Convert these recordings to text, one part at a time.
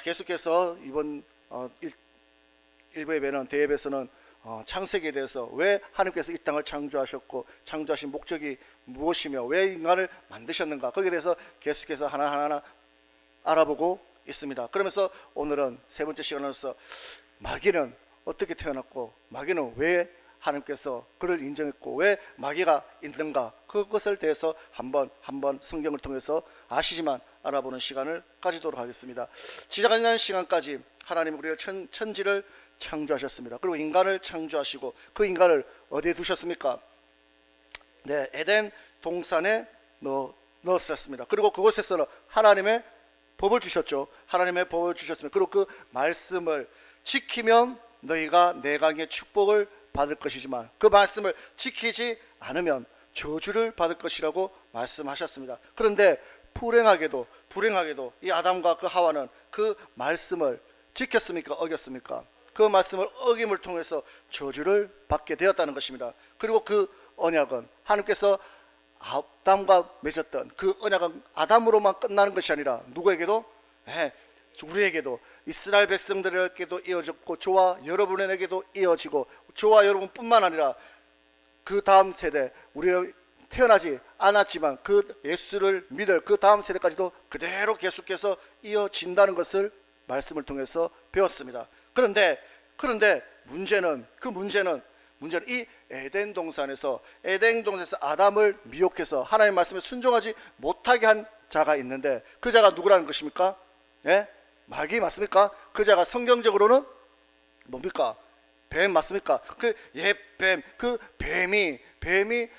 계속해서 이번 일부 예배는 대예배에서는 창세기에 대해서 왜 하나님께서 이 땅을 창조하셨고 창조하신 목적이 무엇이며 왜 인간을 만드셨는가, 거기에 대해서 계속해서 하나하나 알아보고 있습니다. 그러면서 오늘은 세 번째 시간으로서 마귀는 어떻게 태어났고 마귀는 왜 하나님께서 그를 인정했고 왜 마귀가 있는가, 그것을 대해서 한번 성경을 통해서 아시지만 알아보는 시간을 가지도록 하겠습니다. 지난 시간까지 하나님은 우리를 천지를 창조하셨습니다. 그리고 인간을 창조하시고 그 인간을 어디에 두셨습니까? 네, 에덴 동산에 넣으셨습니다. 그리고 그곳에서는 하나님의 법을 주셨죠. 하나님의 법을 주셨습니다. 그리고 그 말씀을 지키면 너희가 내 강의 축복을 받을 것이지만 그 말씀을 지키지 않으면 저주를 받을 것이라고 말씀하셨습니다. 그런데 불행하게도 이 아담과 그 하와는 그 말씀을 지켰습니까? 어겼습니까? 그 말씀을 어김을 통해서 저주를 받게 되었다는 것입니다. 그리고 그 언약은 하나님께서 아담과 맺었던 그 언약은 아담으로만 끝나는 것이 아니라 누구에게도? 우리에게도, 이스라엘 백성들에게도 이어졌고 저와 여러분에게도 이어지고 저와 여러분뿐만 아니라 그 다음 세대, 우리가 태어나지 않았지만 그 예수를 믿을 그 다음 세대까지도 그대로 계속해서 이어진다는 것을 말씀을 통해서 배웠습니다. 그런데 문제는 이 에덴 동산에서 아담을 미혹해서 하나님의 말씀에 순종하지 못하게 한 자가 있는데 그 자가 누구라는 것입니까? 마귀 맞습니까? 그 자가 성경적으로는 뭡니까? 뱀 맞습니까? 그 옛뱀, 그 뱀이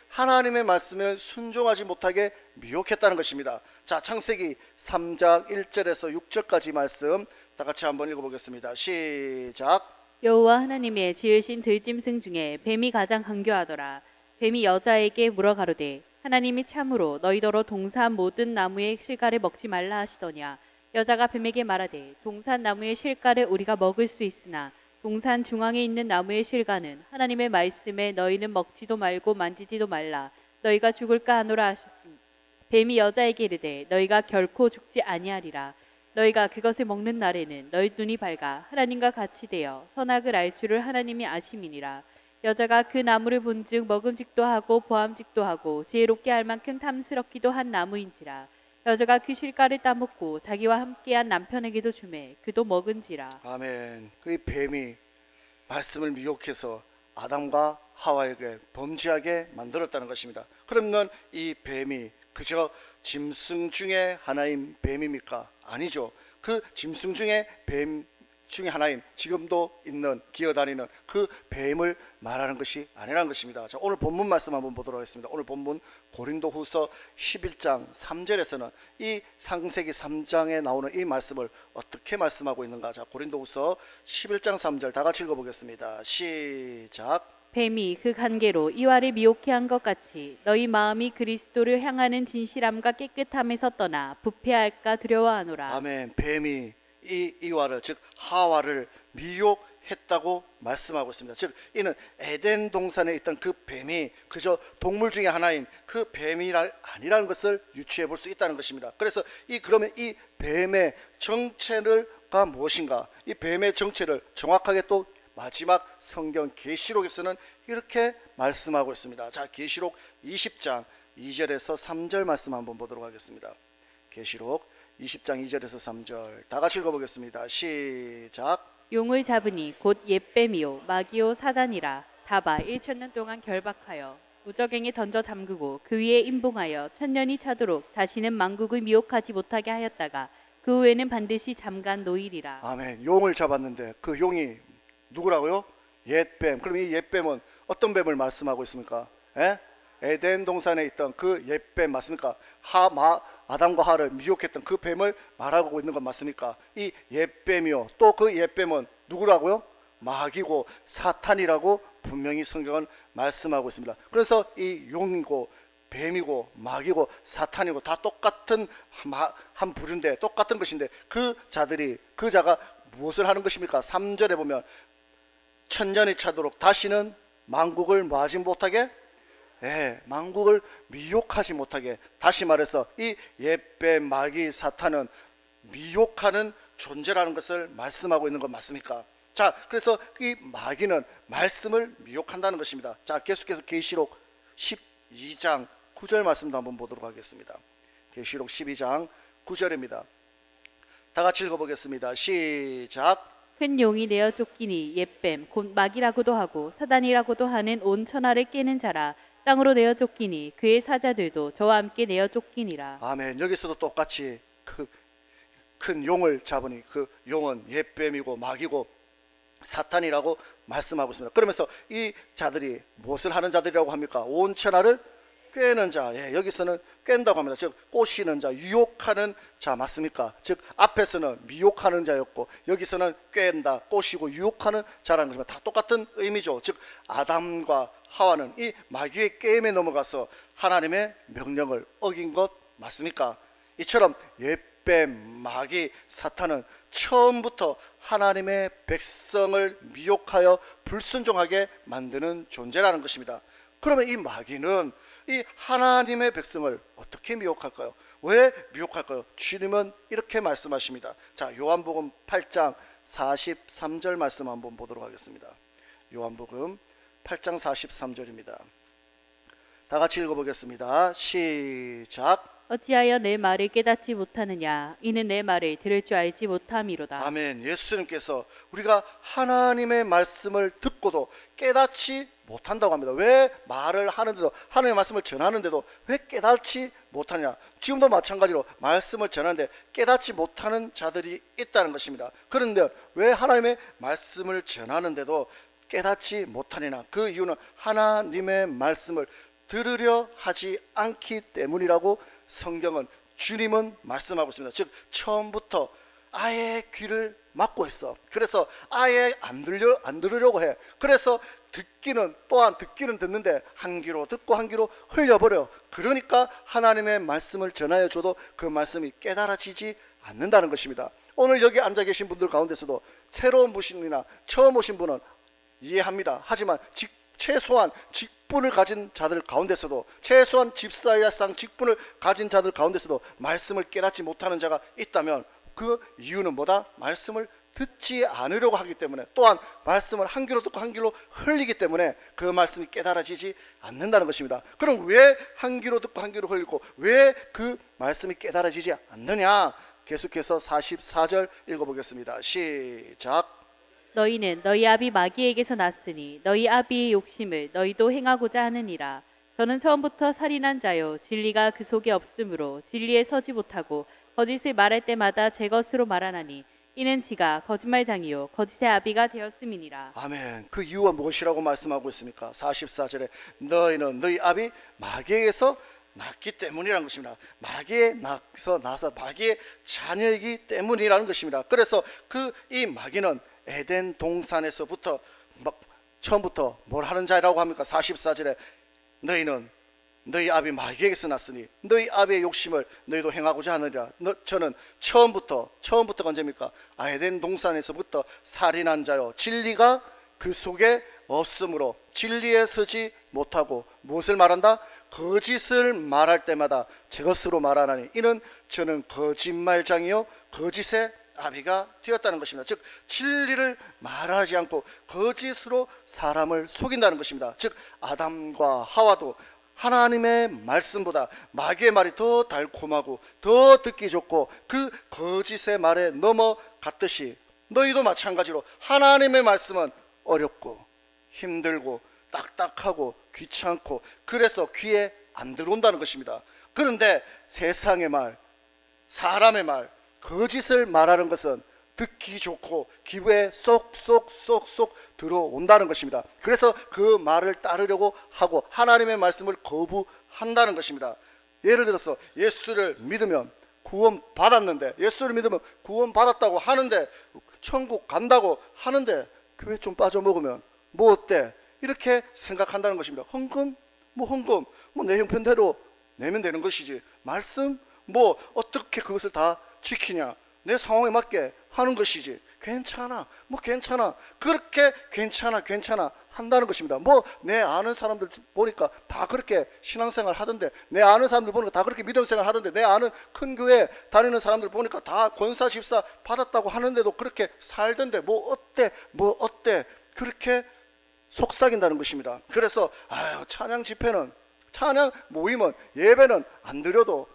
하나님의 말씀을 순종하지 못하게 미혹했다는 것입니다. 자, 창세기 3장 1절에서 6절까지 말씀 다 같이 한번 읽어보겠습니다. 시작. 여호와 하나님의 지으신 들짐승 중에 뱀이 가장 간교하더라. 뱀이 여자에게 물어 가로되 하나님이 참으로 너희더러 동산 모든 나무의 실과를 먹지 말라 하시더냐. 여자가 뱀에게 말하되 동산 나무의 실과를 우리가 먹을 수 있으나 동산 중앙에 있는 나무의 실과는 하나님의 말씀에 너희는 먹지도 말고 만지지도 말라. 너희가 죽을까 하노라 하셨으니 뱀이 여자에게 이르되 너희가 결코 죽지 아니하리라. 너희가 그것을 먹는 날에는 너희 눈이 밝아 하나님과 같이 되어 선악을 알 줄을 하나님이 아심이니라. 여자가 그 나무를 본즉 먹음직도 하고 보암직도 하고 지혜롭게 할 만큼 탐스럽기도 한 나무인지라. 여자가 그 실과를 따먹고 자기와 함께한 남편에게도 주매 그도 먹은지라. 아멘. 그 뱀이 말씀을 미혹해서 아담과 하와에게 범죄하게 만들었다는 것입니다. 그러면 이 뱀이 그저 짐승 중에 하나인 뱀입니까? 아니죠. 그 짐승 중에 뱀 중에 하나인, 지금도 있는 기어다니는 그 뱀을 말하는 것이 아니라는 것입니다. 자, 오늘 본문 말씀 한번 보도록 하겠습니다. 오늘 본문 고린도후서 11장 3절에서는 이 창세기 3장에 나오는 이 말씀을 어떻게 말씀하고 있는가. 자, 고린도후서 11장 3절 다 같이 읽어보겠습니다. 시작. 뱀이 그 간계로 이와를 미혹해 한 것 같이 너희 마음이 그리스도를 향하는 진실함과 깨끗함에서 떠나 부패할까 두려워하노라. 아멘. 뱀이 이와를, 즉 하와를 미혹했다고 말씀하고 있습니다. 즉 이는 에덴 동산에 있던 그 뱀이 그저 동물 중에 하나인 그 뱀이 아니라는 것을 유추해 볼 수 있다는 것입니다. 그래서 그러면 이 뱀의 정체가 무엇인가? 이 뱀의 정체를 정확하게 또 마지막 성경 계시록에서는 이렇게 말씀하고 있습니다. 자, 계시록 20장 2절에서 3절 말씀 한번 보도록 하겠습니다. 계시록 20장 2절에서 3절 다 같이 읽어보겠습니다. 시작. 용을 잡으니 곧 옛뱀이요 마귀요 사단이라. 잡아 1,000년 동안 결박하여 무저갱에 던져 잠그고 그 위에 임봉하여 1,000년이 차도록 다시는 만국을 미혹하지 못하게 하였다가 그 후에는 반드시 잠깐 노일이라. 아멘. 용을 잡았는데 그 용이 누구라고요? 옛뱀. 그럼 이 옛뱀은 어떤 뱀을 말씀하고 있습니까? 에덴 동산에 있던 그 옛뱀 맞습니까? 아담과 하와를 미혹했던 그 뱀을 말하고 있는 건 맞습니까? 이 옛뱀이요, 또 그 옛뱀은 누구라고요? 마귀고 사탄이라고 분명히 성경은 말씀하고 있습니다. 그래서 이 용이고 뱀이고 마귀고 사탄이고 다 똑같은 한 부류인데, 똑같은 것인데 그 자가 무엇을 하는 것입니까? 3절에 보면 1,000년이 차도록 다시는 만국을 뭐하지 못하게, 만국을 미혹하지 못하게. 다시 말해서 이 옛뱀 마귀 사탄은 미혹하는 존재라는 것을 말씀하고 있는 것 맞습니까? 자, 그래서 이 마귀는 말씀을 미혹한다는 것입니다. 자, 계속해서 계시록 12장 9절 말씀도 한번 보도록 하겠습니다. 계시록 12장 9절입니다. 다 같이 읽어보겠습니다. 시작. 큰 용이 내어 쫓기니 옛뱀 곧 마귀라고도 하고 사단이라고도 하는 온 천하를 깨는 자라. 땅으로 내어 쫓기니 그의 사자들도 저와 함께 내어 쫓기니라. 아멘. 여기서도 똑같이 그 큰 용을 잡으니 그 용은 옛뱀이고 마귀고 사탄이라고 말씀하고 있습니다. 그러면서 이 자들이 무엇을 하는 자들이라고 합니까? 온 천하를 꿰는 자. 예, 여기서는 꿰는다고 합니다. 즉 꼬시는 자, 유혹하는 자 맞습니까? 즉 앞에서는 미혹하는 자였고 여기서는 꿰는다, 꼬시고 유혹하는 자라는 것입니다. 다 똑같은 의미죠. 즉 아담과 하와는 이 마귀의 게임에 넘어가서 하나님의 명령을 어긴 것 맞습니까? 이처럼 옛뱀, 마귀, 사탄은 처음부터 하나님의 백성을 미혹하여 불순종하게 만드는 존재라는 것입니다. 그러면 이 마귀는 이 하나님의 백성을 어떻게 미혹할까요? 왜 미혹할까요? 주님은 이렇게 말씀하십니다. 자, 요한복음 8장 43절 말씀 한번 보도록 하겠습니다. 요한복음 8장 43절입니다. 다 같이 읽어보겠습니다. 시작. 어찌하여 내 말을 깨닫지 못하느냐 이는 내 말을 들을 줄 알지 못함이로다. 아멘. 예수님께서 우리가 하나님의 말씀을 듣고도 깨닫지 못한다고 합니다. 왜 말을 하는데도 하나님의 말씀을 전하는데도 왜 깨닫지 못하냐? 지금도 마찬가지로 말씀을 전하는데 깨닫지 못하는 자들이 있다는 것입니다. 그런데 왜 하나님의 말씀을 전하는데도 깨닫지 못하느냐? 그 이유는 하나님의 말씀을 들으려 하지 않기 때문이라고 성경은 주님은 말씀하고 있습니다. 즉 처음부터 아예 귀를 막고 있어. 그래서 아예 안 들으려고 해. 그래서 듣기는 또한 듣기는 듣는데 한 귀로 듣고 한 귀로 흘려버려. 그러니까 하나님의 말씀을 전하여 줘도 그 말씀이 깨달아지지 않는다는 것입니다. 오늘 여기 앉아 계신 분들 가운데서도 새로운 분이나 처음 오신 분은 이해합니다. 하지만 최소한 직분을 가진 자들 가운데서도 최소한 집사야상 직분을 가진 자들 가운데서도 말씀을 깨닫지 못하는 자가 있다면 그 이유는 뭐다? 말씀을 듣지 않으려고 하기 때문에 또한 말씀을 한 귀로 듣고 한 귀로 흘리기 때문에 그 말씀이 깨달아지지 않는다는 것입니다. 그럼 왜 한 귀로 듣고 한 귀로 흘리고 왜 그 말씀이 깨달아지지 않느냐? 계속해서 44절 읽어보겠습니다. 시작. 너희는 너희 아비 마귀에게서 났으니 너희 아비의 욕심을 너희도 행하고자 하느니라. 저는 처음부터 살인한 자요 진리가 그 속에 없으므로 진리에 서지 못하고 거짓을 말할 때마다 제 것으로 말하나니 이는 지가 거짓말장이요 거짓의 아비가 되었음이니라. 아멘. 그 이유가 무엇이라고 말씀하고 있습니까? 44절에 너희는 너희 아비 마귀에게서 났기 때문이라는 것입니다. 마귀에서 나서 마귀의 자녀이기 때문이라는 것입니다. 그래서 이 마귀는 에덴 동산에서부터 처음부터 뭘 하는 자라고 합니까? 44절에 너희는 너희 아비 마귀에게서 났으니 너희 아비의 욕심을 너희도 행하고자 하느니라. 저는 처음부터가 언제입니까? 에덴 동산에서부터 살인한 자요 진리가 그 속에 없으므로 진리에 서지 못하고 무엇을 말한다? 거짓을 말할 때마다 제 것으로 말하나니 이는 저는 거짓말장이요 거짓의 아비가 되었다는 것입니다. 즉 진리를 말하지 않고 거짓으로 사람을 속인다는 것입니다. 즉 아담과 하와도 하나님의 말씀보다 마귀의 말이 더 달콤하고 더 듣기 좋고 그 거짓의 말에 넘어갔듯이 너희도 마찬가지로 하나님의 말씀은 어렵고 힘들고 딱딱하고 귀찮고 그래서 귀에 안 들어온다는 것입니다. 그런데 세상의 말, 사람의 말, 거짓을 말하는 것은 듣기 좋고 기부에 쏙쏙쏙쏙 들어온다는 것입니다. 그래서 그 말을 따르려고 하고 하나님의 말씀을 거부한다는 것입니다. 예를 들어서 예수를 믿으면 구원 받았는데 예수를 믿으면 구원 받았다고 하는데 천국 간다고 하는데 교회 좀 빠져먹으면 뭐 어때? 이렇게 생각한다는 것입니다. 헌금 내 형편대로 내면 되는 것이지 말씀 어떻게 그것을 다 지키냐 내 상황에 맞게 하는 것이지 괜찮아, 뭐 괜찮아, 그렇게 괜찮아 한다는 것입니다. 뭐 내 아는 사람들 보니까 다 그렇게 신앙생활 하던데, 내 아는 사람들 보니까 다 그렇게 믿음생활 하던데, 내 아는 큰 교회 다니는 사람들 보니까 다 권사 집사 받았다고 하는데도 그렇게 살던데 뭐 어때 그렇게 속삭인다는 것입니다. 그래서 찬양 집회는, 찬양 모임은, 예배는 안 드려도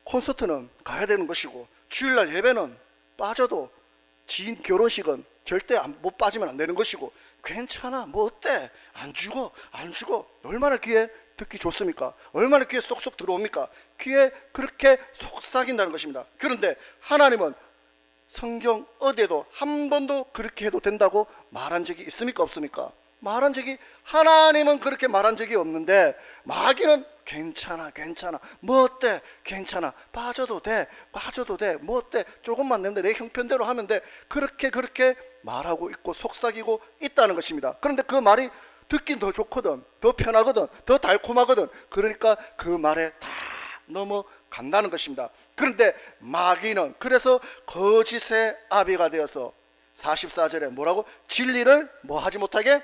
콘서트는 가야 되는 것이고, 주일날 예배는 빠져도 지인 결혼식은 절대 못 빠지면 안 되는 것이고, 괜찮아, 뭐 어때, 안 죽어 얼마나 귀에 듣기 좋습니까? 얼마나 귀에 쏙쏙 들어옵니까? 귀에 그렇게 속삭인다는 것입니다. 그런데 하나님은 성경 어디에도 한 번도 그렇게 해도 된다고 말한 적이 있습니까? 없습니까? 말한 적이, 하나님은 그렇게 말한 적이 없는데 마귀는 괜찮아 뭐 어때, 괜찮아, 빠져도 돼 뭐 어때, 조금만 내면 내 형편대로 하면 돼, 그렇게 말하고 있고 속삭이고 있다는 것입니다. 그런데 그 말이 듣긴 더 좋거든, 더 편하거든, 더 달콤하거든. 그러니까 그 말에 다 넘어간다는 것입니다. 그런데 마귀는 그래서 거짓의 아비가 되어서 44절에 뭐라고? 진리를 뭐 하지 못하게?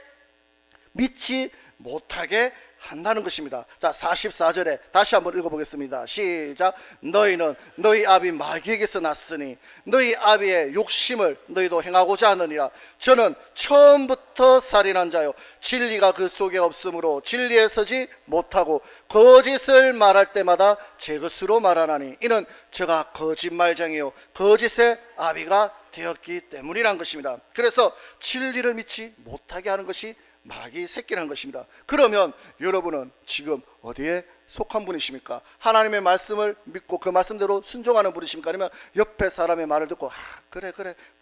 믿지 못하게 한다는 것입니다. 자, 44절에 다시 한번 읽어보겠습니다. 시작. 너희는 너희 아비 마귀에게서 났으니 너희 아비의 욕심을 너희도 행하고자 하느니라. 저는 처음부터 살인한 자요, 진리가 그 속에 없으므로 진리에 서지 못하고 거짓을 말할 때마다 제 것으로 말하나니 이는 저가 거짓말장이요 거짓의 아비가 되었기 때문이란 것입니다. 그래서 진리를 믿지 못하게 하는 것이 마귀 새끼라는 것입니다. 그러면 여러분은 지금 어디에 속한 분이십니까? 하나님의 말씀을 믿고 그 말씀대로 순종하는 분이십니까? 아니면 옆에 사람의 말을 듣고 그래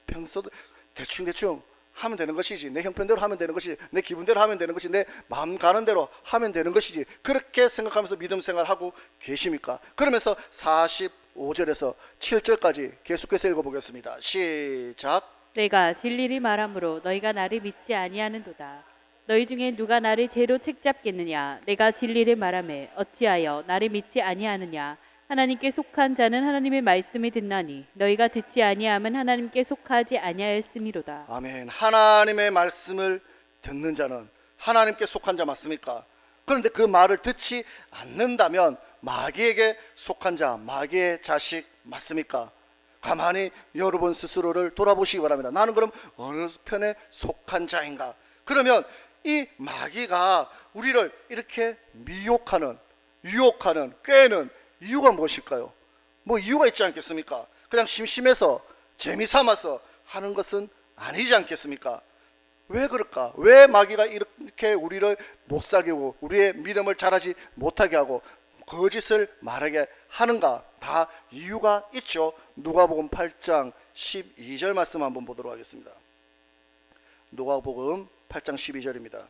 평소 대충 하면 되는 것이지, 내 형편대로 하면 되는 것이지, 내 기분대로 하면 되는 것이지, 내 마음 가는 대로 하면 되는 것이지, 그렇게 생각하면서 믿음 생활하고 계십니까? 그러면서 45절에서 7절까지 계속해서 읽어보겠습니다. 시작. 내가 진리를 말함으로 너희가 나를 믿지 아니하는도다. 너희 중에 누가 나를 죄로 책잡겠느냐? 내가 진리를 말하매 어찌하여 나를 믿지 아니하느냐? 하나님께 속한 자는 하나님의 말씀을 듣나니 너희가 듣지 아니함은 하나님께 속하지 아니하였음이로다. 아멘. 하나님의 말씀을 듣는 자는 하나님께 속한 자 맞습니까? 그런데 그 말을 듣지 않는다면 마귀에게 속한 자, 마귀의 자식 맞습니까? 가만히 여러분 스스로를 돌아보시기 바랍니다. 나는 그럼 어느 편에 속한 자인가? 그러면 이 마귀가 우리를 이렇게 미혹하는, 유혹하는, 꾀는 이유가 무엇일까요? 뭐 이유가 있지 않겠습니까? 그냥 심심해서 재미삼아서 하는 것은 아니지 않겠습니까? 왜 그럴까? 왜 마귀가 이렇게 우리를 못 사귀고 우리의 믿음을 잘하지 못하게 하고 거짓을 말하게 하는가? 다 이유가 있죠. 누가복음 8장 12절 말씀 한번 보도록 하겠습니다. 누가복음 8장 12절입니다.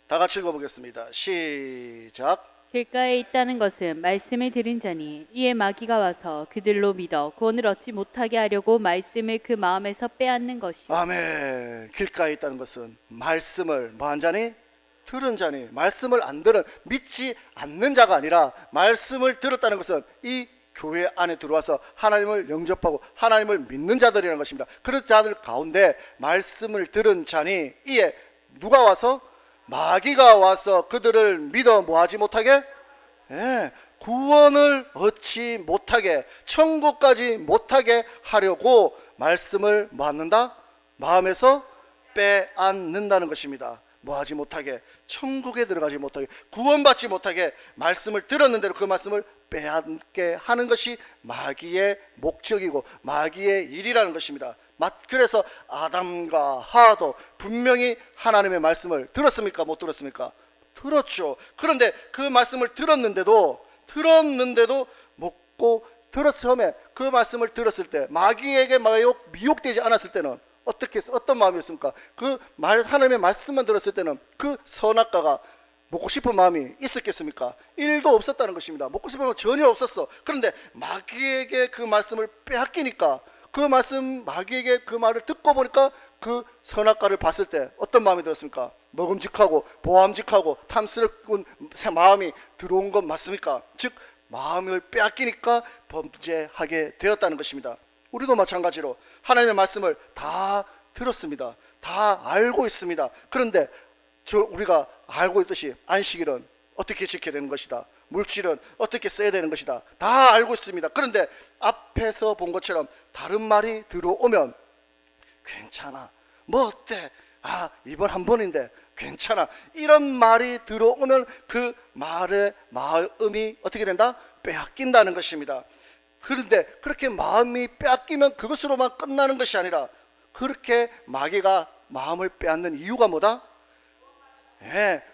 다 같이 읽어보겠습니다. 시작. 길가에 있다는 것은 말씀을 들은 자니 이에 마귀가 와서 그들로 믿어 구원을 얻지 못하게 하려고 말씀을 그 마음에서 빼앗는 것이요. 아멘. 길가에 있다는 것은 말씀을 뭐한 자니? 들은 자니. 말씀을 안 들은, 믿지 않는 자가 아니라 말씀을 들었다는 것은 이 교회 안에 들어와서 하나님을 영접하고 하나님을 믿는 자들이라는 것입니다. 그런 자들 가운데 말씀을 들은 자니 이에 누가 와서? 마귀가 와서 그들을 믿어 뭐하지 못하게? 구원을 얻지 못하게, 천국까지 못하게 하려고 말씀을 뭐한다? 마음에서 빼앗는다는 것입니다. 뭐하지 못하게, 천국에 들어가지 못하게, 구원받지 못하게 말씀을 들었는데도 그 말씀을 빼앗게 하는 것이 마귀의 목적이고 마귀의 일이라는 것입니다. 그래서 아담과 하와도 분명히 하나님의 말씀을 들었습니까? 못 들었습니까? 들었죠. 그런데 그 말씀을 들었는데도 먹고 처음에 그 말씀을 들었을 때 마귀에게 미혹되지 않았을 때는 어떤 마음이었습니까? 하나님의 말씀만 들었을 때는 그 선악과가 먹고 싶은 마음이 있었겠습니까? 1도 없었다는 것입니다. 먹고 싶은 마음은 전혀 없었어. 그런데 마귀에게 그 말씀을 빼앗기니까 마귀에게 그 말을 듣고 보니까 그 선악과를 봤을 때 어떤 마음이 들었습니까? 먹음직하고 보암직하고 탐스러운 마음이 들어온 것 맞습니까? 즉 마음을 빼앗기니까 범죄하게 되었다는 것입니다. 우리도 마찬가지로 하나님의 말씀을 다 들었습니다. 다 알고 있습니다. 그런데 우리가 알고 있듯이 안식일은 어떻게 지켜야 되는 것이다, 물질은 어떻게 써야 되는 것이다, 다 알고 있습니다. 그런데 앞에서 본 것처럼 다른 말이 들어오면 괜찮아, 뭐 어때, 이번 한 번인데 괜찮아, 이런 말이 들어오면 그 말의 마음이 어떻게 된다? 빼앗긴다는 것입니다. 그런데 그렇게 마음이 빼앗기면 그것으로만 끝나는 것이 아니라 그렇게 마귀가 마음을 빼앗는 이유가 뭐다?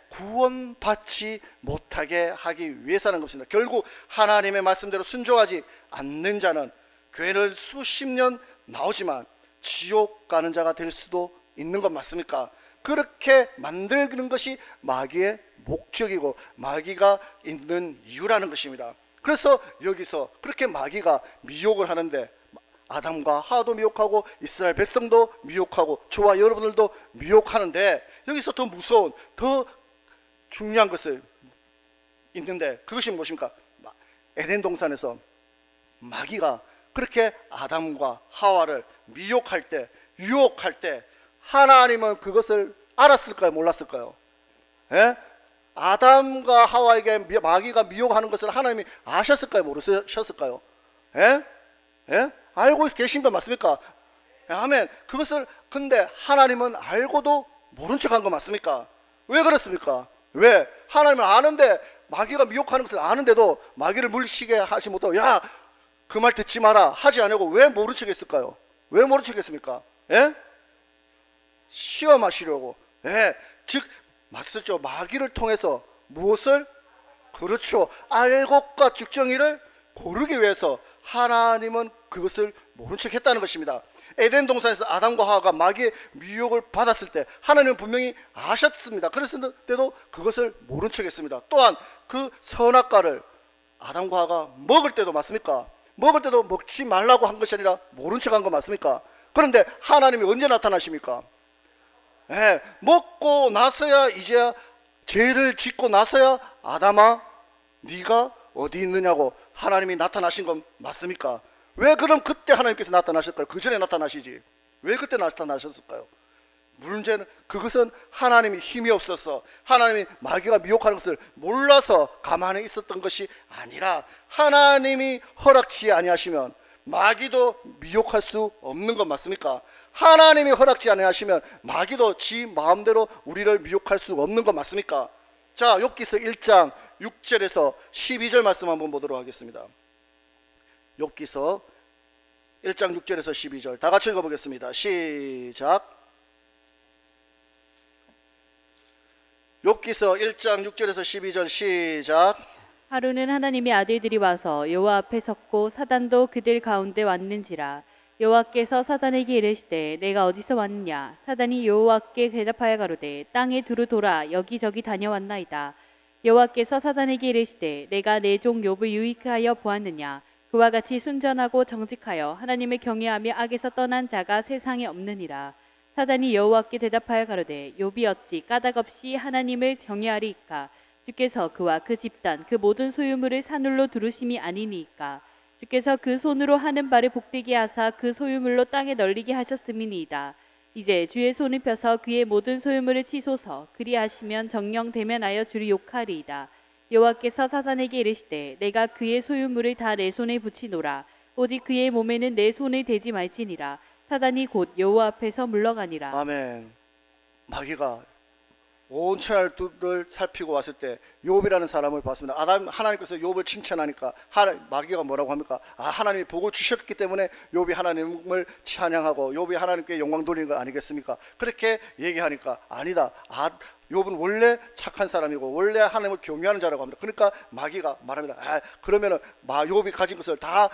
구원받지 못하게 하기 위해서는 것입니다. 결국 하나님의 말씀대로 순종하지 않는 자는 교회를 수십 년 나오지만 지옥 가는 자가 될 수도 있는 것 맞습니까? 그렇게 만들는 것이 마귀의 목적이고 마귀가 있는 이유라는 것입니다. 그래서 여기서 그렇게 마귀가 미혹을 하는데 아담과 하와도 미혹하고 이스라엘 백성도 미혹하고 저와 여러분들도 미혹하는데 여기서 더 무서운, 더 중요한 것을 있는데 그것이 무엇입니까? 에덴 동산에서 마귀가 그렇게 아담과 하와를 미혹할 때, 유혹할 때 하나님은 그것을 알았을까요? 몰랐을까요? 아담과 하와에게 마귀가 미혹하는 것을 하나님이 아셨을까요? 모르셨을까요? 알고 계신 거 맞습니까? 아멘. 그것을 근데 하나님은 알고도 모른 척한 거 맞습니까? 왜 그렇습니까? 왜? 하나님은 아는데, 마귀가 미혹하는 것을 아는데도 마귀를 물리치게 하지 못하고 그 말 듣지 마라 하지 않고 왜 모른 척 했을까요? 왜 모른 척 했습니까? 시험하시려고. 즉 맞었죠. 마귀를 통해서 무엇을? 그렇죠, 알곡과 죽정이를 고르기 위해서 하나님은 그것을 모른 척 했다는 것입니다. 에덴 동산에서 아담과 하와가 마귀의 미혹을 받았을 때 하나님은 분명히 아셨습니다. 그랬는데도 그것을 모른 척 했습니다. 또한 그 선악과를 아담과 하와가 먹을 때도 맞습니까? 먹을 때도 먹지 말라고 한 것이 아니라 모른 척 한 거 맞습니까? 그런데 하나님이 언제 나타나십니까? 먹고 나서야, 이제 죄를 짓고 나서야 아담아 네가 어디 있느냐고 하나님이 나타나신 건 맞습니까? 왜 그럼 그때 하나님께서 나타나셨을까요? 그 전에 나타나시지 왜 그때 나타나셨을까요? 문제는 그것은 하나님이 힘이 없어서 하나님이 마귀가 미혹하는 것을 몰라서 가만히 있었던 것이 아니라 하나님이 허락지 아니하시면 마귀도 미혹할 수 없는 것 맞습니까? 하나님이 허락지 아니하시면 마귀도 지 마음대로 우리를 미혹할 수 없는 것 맞습니까? 자, 욥기서 1장 6절에서 12절 말씀 한번 보도록 하겠습니다. 욥기서 1장 6절에서 12절 다 같이 읽어보겠습니다. 시작. 욥기서 1장 6절에서 12절 시작. 하루는 하나님의 아들들이 와서 여호와 앞에 섰고 사단도 그들 가운데 왔는지라. 여호와께서 사단에게 이르시되 내가 어디서 왔느냐? 사단이 여호와께 대답하여 가로되 땅에 두루 돌아 여기저기 다녀왔나이다. 여호와께서 사단에게 이르시되 내가 내 종 욥을 유익하여 보았느냐? 그와 같이 순전하고 정직하여 하나님을 경외하며 악에서 떠난 자가 세상에 없느니라. 사단이 여호와께 대답하여 가로되 욥이 어찌 까닭없이 하나님을 경외하리이까? 주께서 그와 그 집단 그 모든 소유물을 산울로 두르심이 아니니이까? 주께서 그 손으로 하는 바를 복되게 하사 그 소유물로 땅에 널리게 하셨음이니이다. 이제 주의 손을 펴서 그의 모든 소유물을 치소서. 그리하시면 정령 대면하여 주를 욕하리이다. 여호와께서 사단에게 이르시되 내가 그의 소유물을 다 내 손에 붙이노라. 오직 그의 몸에는 내 손을 대지 말지니라. 사단이 곧 여호와 앞에서 물러가니라. 아멘. 마귀가 온 천하를 살피고 왔을 때 욥이라는 사람을 봤습니다. 하나님께서 욥을 칭찬하니까 마귀가 뭐라고 합니까? 하나님이 복을 주셨기 때문에 욥이 하나님을 찬양하고 욥이 하나님께 영광 돌리는 거 아니겠습니까? 그렇게 얘기하니까 아니다. 욥은 원래 착한 사람이고 원래 하나님을 경외하는 자라고 합니다. 그러니까 마귀가 말합니다. 그러면은 욥이 가진 것을 다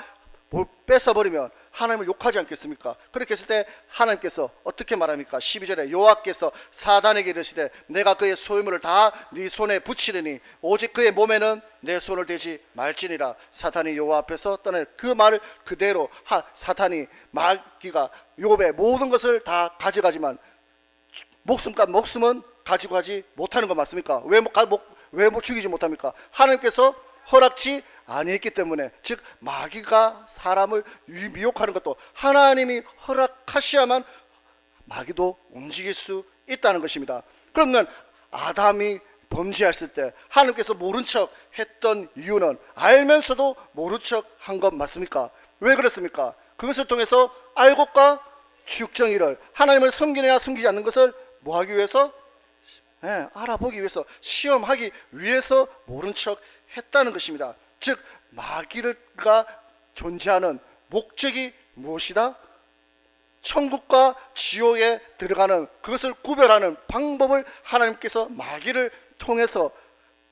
뺏어버리면 하나님을 욕하지 않겠습니까? 그렇게 했을 때 하나님께서 어떻게 말합니까? 12절에 여호와께서 사단에게 이르시되 내가 그의 소유물을 다 네 손에 붙이리니 오직 그의 몸에는 내 손을 대지 말지니라. 사탄이 여호와 앞에서 떠나니 그 말을 그대로 사탄이 마귀가 욥의 모든 것을 다 가져가지만 목숨값 목숨은 가지고 가지 못하는 거 맞습니까? 왜 못 죽이지 못합니까? 하나님께서 허락지 아니했기 때문에, 즉 마귀가 사람을 미혹하는 것도 하나님이 허락하셔야만 마귀도 움직일 수 있다는 것입니다. 그러면 아담이 범죄했을 때 하나님께서 모른 척 했던 이유는 알면서도 모른 척 한 것 맞습니까? 왜 그랬습니까? 그것을 통해서 알곡과 죽정이를, 하나님을 섬기느냐 섬기지 않는 것을 뭐 하기 위해서? 알아보기 위해서, 시험하기 위해서 모른 척 했다는 것입니다. 즉 마귀가 존재하는 목적이 무엇이다? 천국과 지옥에 들어가는 그것을 구별하는 방법을 하나님께서 마귀를 통해서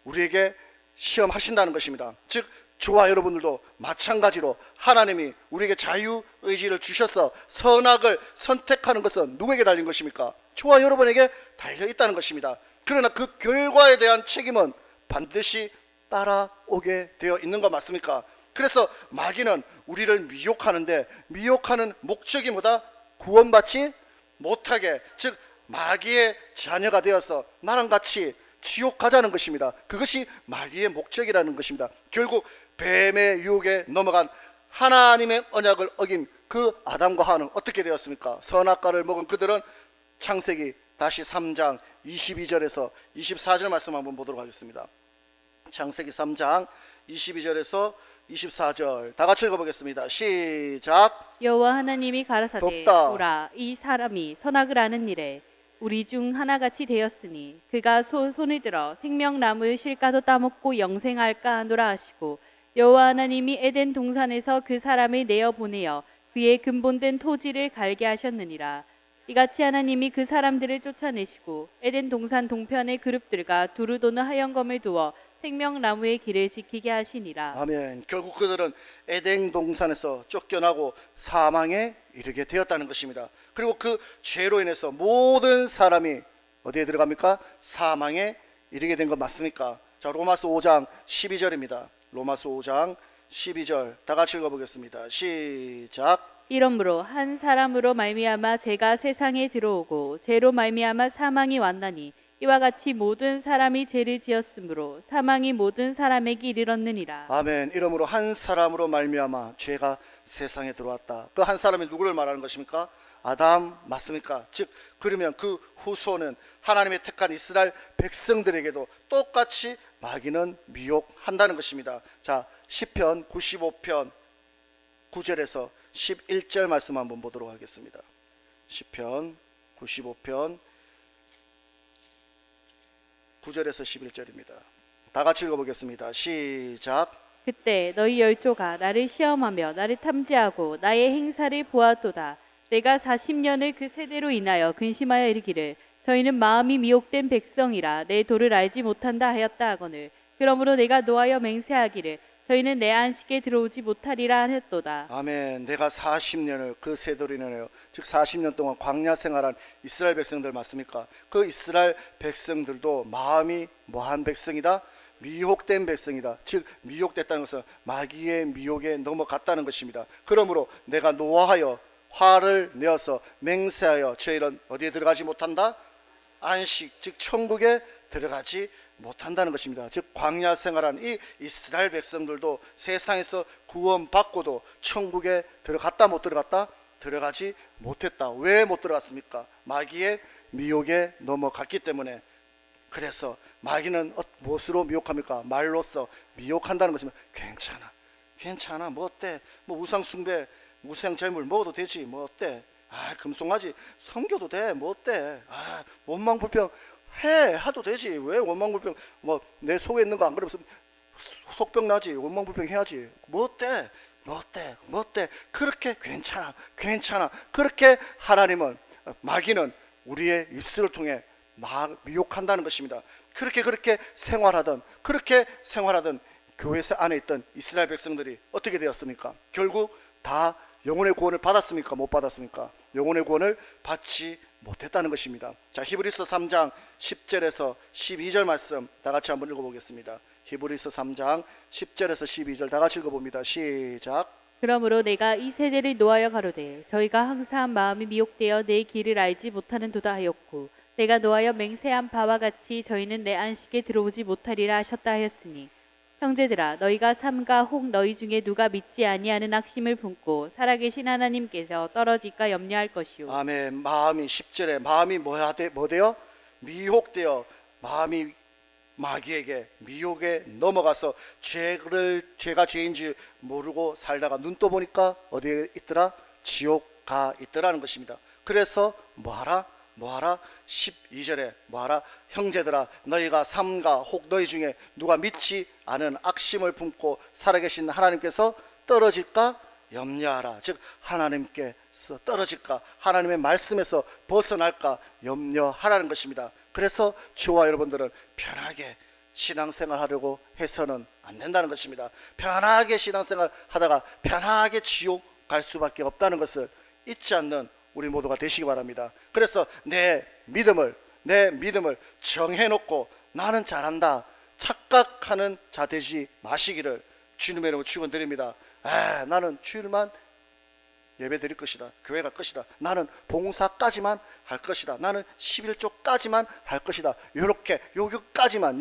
우리에게 시험하신다는 것입니다. 즉 저와 여러분들도 마찬가지로 하나님이 우리에게 자유의지를 주셔서 선악을 선택하는 것은 누구에게 달린 것입니까? 저와 여러분에게 달려 있다는 것입니다. 그러나 그 결과에 대한 책임은 반드시 따라오게 되어 있는 거 맞습니까? 그래서 마귀는 우리를 미혹하는데, 미혹하는 목적이 뭐다? 구원받지 못하게, 즉 마귀의 자녀가 되어서 나랑 같이 지옥 가자는 것입니다. 그것이 마귀의 목적이라는 것입니다. 결국 뱀의 유혹에 넘어간 하나님의 언약을 어긴 그 아담과 하와는 어떻게 되었습니까? 선악과를 먹은 그들은, 창세기 다시 3장 22절에서 24절 말씀 한번 보도록 하겠습니다. 창세기 3장 22절에서 24절 다 같이 읽어보겠습니다. 시작. 여호와 하나님이 가라사대 덥다. 보라 이 사람이 선악을 아는 일에 우리 중 하나같이 되었으니 그가 손을 들어 생명나무의 실과도 따먹고 영생할까 하노라 하시고, 여호와 하나님이 에덴 동산에서 그 사람을 내어 보내어 그의 근본된 토지를 갈게 하셨느니라. 이같이 하나님이 그 사람들을 쫓아내시고 에덴 동산 동편의 그룹들과 두루 도는 하영검을 두어 생명나무의 길을 지키게 하시니라. 아멘. 결국 그들은 에덴 동산에서 쫓겨나고 사망에 이르게 되었다는 것입니다. 그리고 그 죄로 인해서 모든 사람이 어디에 들어갑니까? 사망에 이르게 된 것 맞습니까? 자, 로마서 5장 12절입니다. 로마서 5장 12절 다 같이 읽어보겠습니다. 시작. 이러므로 한 사람으로 말미암아 죄가 세상에 들어오고 죄로 말미암아 사망이 왔나니, 이와 같이 모든 사람이 죄를 지었으므로 사망이 모든 사람에게 이르렀느니라. 아멘. 이러므로 한 사람으로 말미암아 죄가 세상에 들어왔다. 그 한 사람이 누구를 말하는 것입니까? 아담 맞습니까? 즉 그러면 그 후손은 하나님의 택한 이스라엘 백성들에게도 똑같이 마귀는 미혹한다는 것입니다. 자, 시편 95편 9절에서 11절 말씀 한번 보도록 하겠습니다. 시편 95편 9절에서 11절입니다. 다 같이 읽어보겠습니다. 시작. 그때 너희 열조가 나를 시험하며 나를 탐지하고 나의 행사를 보았도다. 내가 40년을 그 세대로 인하여 근심하여 이르기를 저희는 마음이 미혹된 백성이라 내 도를 알지 못한다 하였다 하거늘, 그러므로 내가 노하여 맹세하기를 저희는 내 안식에 들어오지 못하리라 하였도다. 아멘. 내가 40년을 그 세대로 인하여, 즉 40년 동안 광야 생활한 이스라엘 백성들 맞습니까? 그 이스라엘 백성들도 마음이 뭐한 백성이다? 미혹된 백성이다. 즉 미혹됐다는 것은 마귀의 미혹에 넘어갔다는 것입니다. 그러므로 내가 노하여 화를 내어서 맹세하여 저희는 어디에 들어가지 못한다? 안식, 즉 천국에 들어가지 못한다는 것입니다. 즉 광야 생활한 이 이스라엘 백성들도 세상에서 구원받고도 천국에 들어갔다 못 들어갔다? 들어가지 못했다. 왜 못 들어갔습니까? 마귀의 미혹에 넘어갔기 때문에. 그래서 마귀는 무엇으로 미혹합니까? 말로써 미혹한다는 것입니다. 괜찮아 뭐 어때? 뭐 우상 숭배, 우상 제물 먹어도 되지 뭐 어때? 금송아지 섬겨도 돼 뭐 어때? 원망불평 해도 되지. 왜 원망불평? 뭐 내 속에 있는 거 안 그러면 속병 나지. 원망불평 해야지. 뭐 어때? 그렇게 괜찮아. 그렇게 하나님은, 마귀는 우리의 입술을 통해 미혹한다는 것입니다. 그렇게 생활하던 교회 안에 있던 이스라엘 백성들이 어떻게 되었습니까? 결국 다 영혼의 구원을 받았습니까? 못 받았습니까? 영혼의 구원을 받지 못했다는 것입니다. 자, 히브리서 3장 10절에서 12절 말씀 다 같이 한번 읽어보겠습니다. 히브리서 3장 10절에서 12절 다 같이 읽어봅니다. 시작. 그러므로 내가 이 세대를 노하여 가로되 저희가 항상 마음이 미혹되어 내 길을 알지 못하는 도다 하였고, 내가 노하여 맹세한 바와 같이 저희는 내 안식에 들어오지 못하리라 하셨다 하였으니, 형제들아 너희가 삼가 혹 너희 중에 누가 믿지 아니하는 악심을 품고 살아계신 하나님께서 떨어질까 염려할 것이요. 아멘. 마음이 10절에 마음이 뭐 돼요? 미혹되어 마음이 마귀에게 미혹에 넘어가서 죄가 죄인지 모르고 살다가 눈 떠보니까 어디에 있더라? 지옥 가 있더라는 것입니다. 그래서 뭐하라? 12절에 뭐하라? 형제들아 너희가 삼가 혹 너희 중에 누가 믿지 않은 악심을 품고 살아계신 하나님께서 떨어질까 염려하라. 즉 하나님께서 떨어질까, 하나님의 말씀에서 벗어날까 염려하라는 것입니다. 그래서 저와 여러분들은 편하게 신앙생활 하려고 해서는 안 된다는 것입니다. 편하게 신앙생활 하다가 편하게 지옥 갈 수밖에 없다는 것을 잊지 않는 우리 모두가 되시기 바랍니다. 그래서 내 믿음을 정해놓고 나는 잘한다 착각하는 자 되지 마시기를 주님의 이름으로 축원드립니다. 나는 주일만 예배 드릴 것이다, 교회 갈 것이다, 나는 봉사까지만 할 것이다, 나는 11조까지만 할 것이다, 요렇게 여기까지만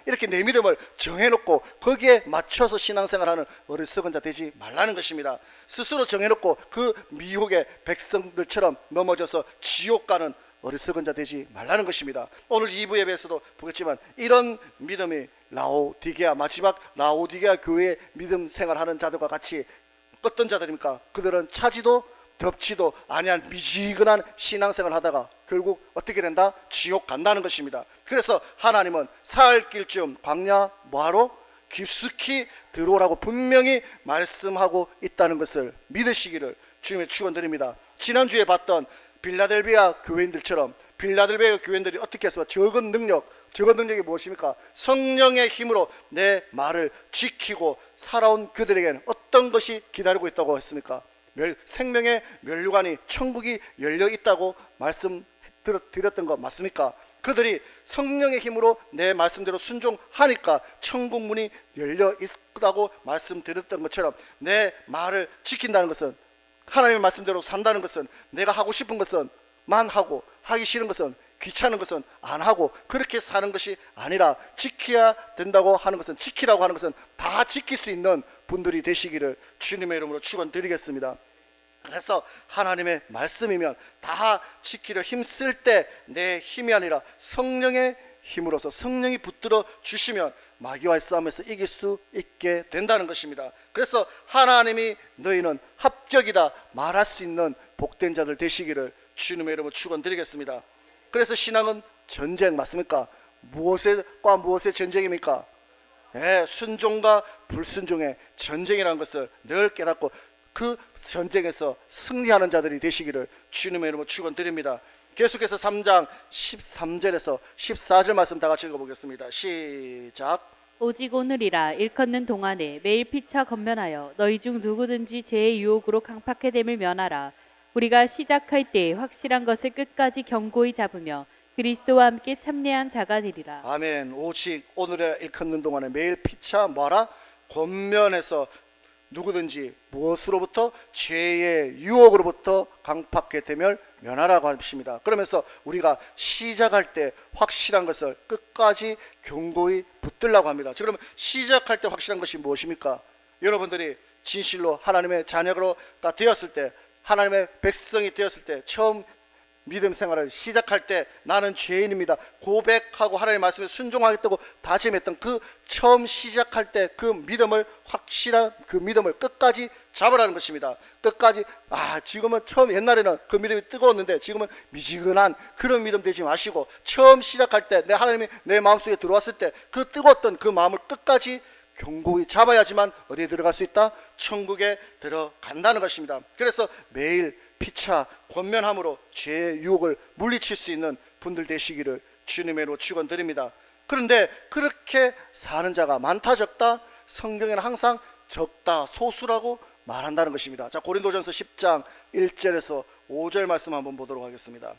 이렇게 내 믿음을 정해놓고 거기에 맞춰서 신앙생활하는 어리석은 자 되지 말라는 것입니다. 스스로 정해놓고 그 미혹의 백성들처럼 넘어져서 지옥 가는 어리석은 자 되지 말라는 것입니다. 오늘 2부 예배에서도 보겠지만 이런 믿음이 라오디게아, 마지막 라오디게아 교회의 믿음 생활하는 자들과 같이 어떤 자들입니까? 그들은 차지도 덥지도 아니한 미지근한 신앙생활 하다가 결국 어떻게 된다? 지옥 간다는 것입니다. 그래서 하나님은 살 길쯤 광야 뭐하러? 깊숙이 들어오라고 분명히 말씀하고 있다는 것을 믿으시기를 주님의 축원드립니다. 지난주에 봤던 빌라델비아 교회인들처럼 빌라델비아 교회인들이 어떻게 했습니까? 적은 능력이 무엇입니까? 성령의 힘으로 내 말을 지키고 살아온 그들에게는 어떤 것이 기다리고 있다고 했습니까? 생명의 면류관이 천국이 열려 있다고 말씀드렸던 거 맞습니까? 그들이 성령의 힘으로 내 말씀대로 순종하니까 천국 문이 열려 있다고 말씀드렸던 것처럼 내 말을 지킨다는 것은, 하나님의 말씀대로 산다는 것은, 내가 하고 싶은 것은 만 하고 하기 싫은 것은, 귀찮은 것은 안 하고 그렇게 사는 것이 아니라 지켜야 된다고 하는 것은, 지키라고 하는 것은 다 지킬 수 있는 분들이 되시기를 주님의 이름으로 축원드리겠습니다. 그래서 하나님의 말씀이면 다 지키려 힘쓸 때 내 힘이 아니라 성령의 힘으로서 성령이 붙들어 주시면 마귀와의 싸움에서 이길 수 있게 된다는 것입니다. 그래서 하나님이 너희는 합격이다 말할 수 있는 복된 자들 되시기를 주님의 이름으로 축원드리겠습니다. 그래서 신앙은 전쟁 맞습니까? 무엇과 무엇의 전쟁입니까? 순종과 불순종의 전쟁이라는 것을 늘 깨닫고 그 전쟁에서 승리하는 자들이 되시기를 주님의 이름으로 축원드립니다. 계속해서 3장 13절에서 14절 말씀 다 같이 읽어보겠습니다. 시작. 오직 오늘이라 일컫는 동안에 매일 피차 건면하여 너희 중 누구든지 죄의 유혹으로 강팍해 됨을 면하라. 우리가 시작할 때 확실한 것을 끝까지 견고히 잡으며 그리스도와 함께 참내한 자가 되리라. 아멘. 오직 오늘에 일컫는 동안에 매일 피차 뭐하라? 권면해서 누구든지 무엇으로부터? 죄의 유혹으로부터 강팍해 되면 면하라고 하십니다. 그러면서 우리가 시작할 때 확실한 것을 끝까지 견고히 붙들라고 합니다. 그러면 시작할 때 확실한 것이 무엇입니까? 여러분들이 진실로 하나님의 자녀가 되었을 때, 하나님의 백성이 되었을 때, 처음 믿음 생활을 시작할 때 나는 죄인입니다 고백하고 하나님의 말씀에 순종하겠다고 다짐했던 그 처음 시작할 때 그 믿음을, 확실한 그 믿음을 끝까지 잡으라는 것입니다. 끝까지, 지금은 처음, 옛날에는 그 믿음이 뜨거웠는데 지금은 미지근한 그런 믿음 되지 마시고, 처음 시작할 때 내 하나님이 내 마음속에 들어왔을 때 그 뜨거웠던 그 마음을 끝까지 견고히 잡아야지만 어디에 들어갈 수 있다? 천국에 들어간다는 것입니다. 그래서 매일 피차 권면함으로 죄의 유혹을 물리칠 수 있는 분들 되시기를 주님의 이름으로 축원드립니다. 그런데 그렇게 사는 자가 많다 적다? 성경에는 항상 적다, 소수라고 말한다는 것입니다. 자, 고린도전서 10장 1절에서 5절 말씀 한번 보도록 하겠습니다.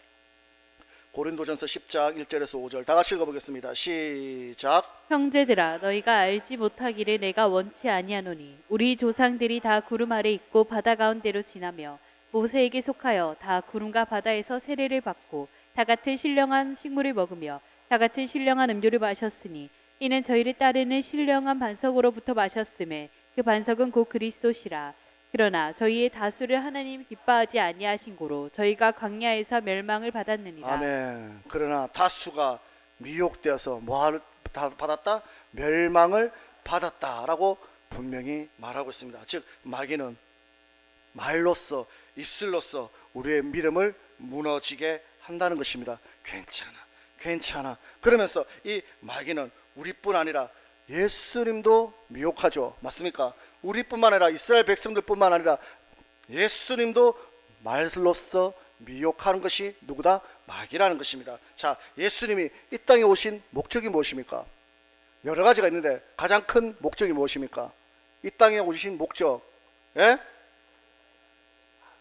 고린도전서 10장 1절에서 5절 다 같이 읽어보겠습니다. 시작. 형제들아 너희가 알지 못하기를 내가 원치 아니하노니 우리 조상들이 다 구름 아래 있고 바다 가운데로 지나며 모세에게 속하여 다 구름과 바다에서 세례를 받고 다 같은 신령한 식물을 먹으며 다 같은 신령한 음료를 마셨으니 이는 저희를 따르는 신령한 반석으로부터 마셨음에 그 반석은 곧 그리스도시라. 그러나 저희의 다수를 하나님 기뻐하지 아니하신 고로 저희가 광야에서 멸망을 받았느니라. 아멘. 그러나 다수가 미혹되어서 뭐를 받았다? 멸망을 받았다라고 분명히 말하고 있습니다. 즉 마귀는 말로써, 입술로써 우리의 믿음을 무너지게 한다는 것입니다. 괜찮아 그러면서 이 마귀는 우리뿐 아니라 예수님도 미혹하죠. 맞습니까? 우리뿐만 아니라 이스라엘 백성들뿐만 아니라 예수님도 말로써 미혹하는 것이 누구다? 마귀라는 것입니다. 자, 예수님이 이 땅에 오신 목적이 무엇입니까? 여러 가지가 있는데 가장 큰 목적이 무엇입니까? 이 땅에 오신 목적, 예?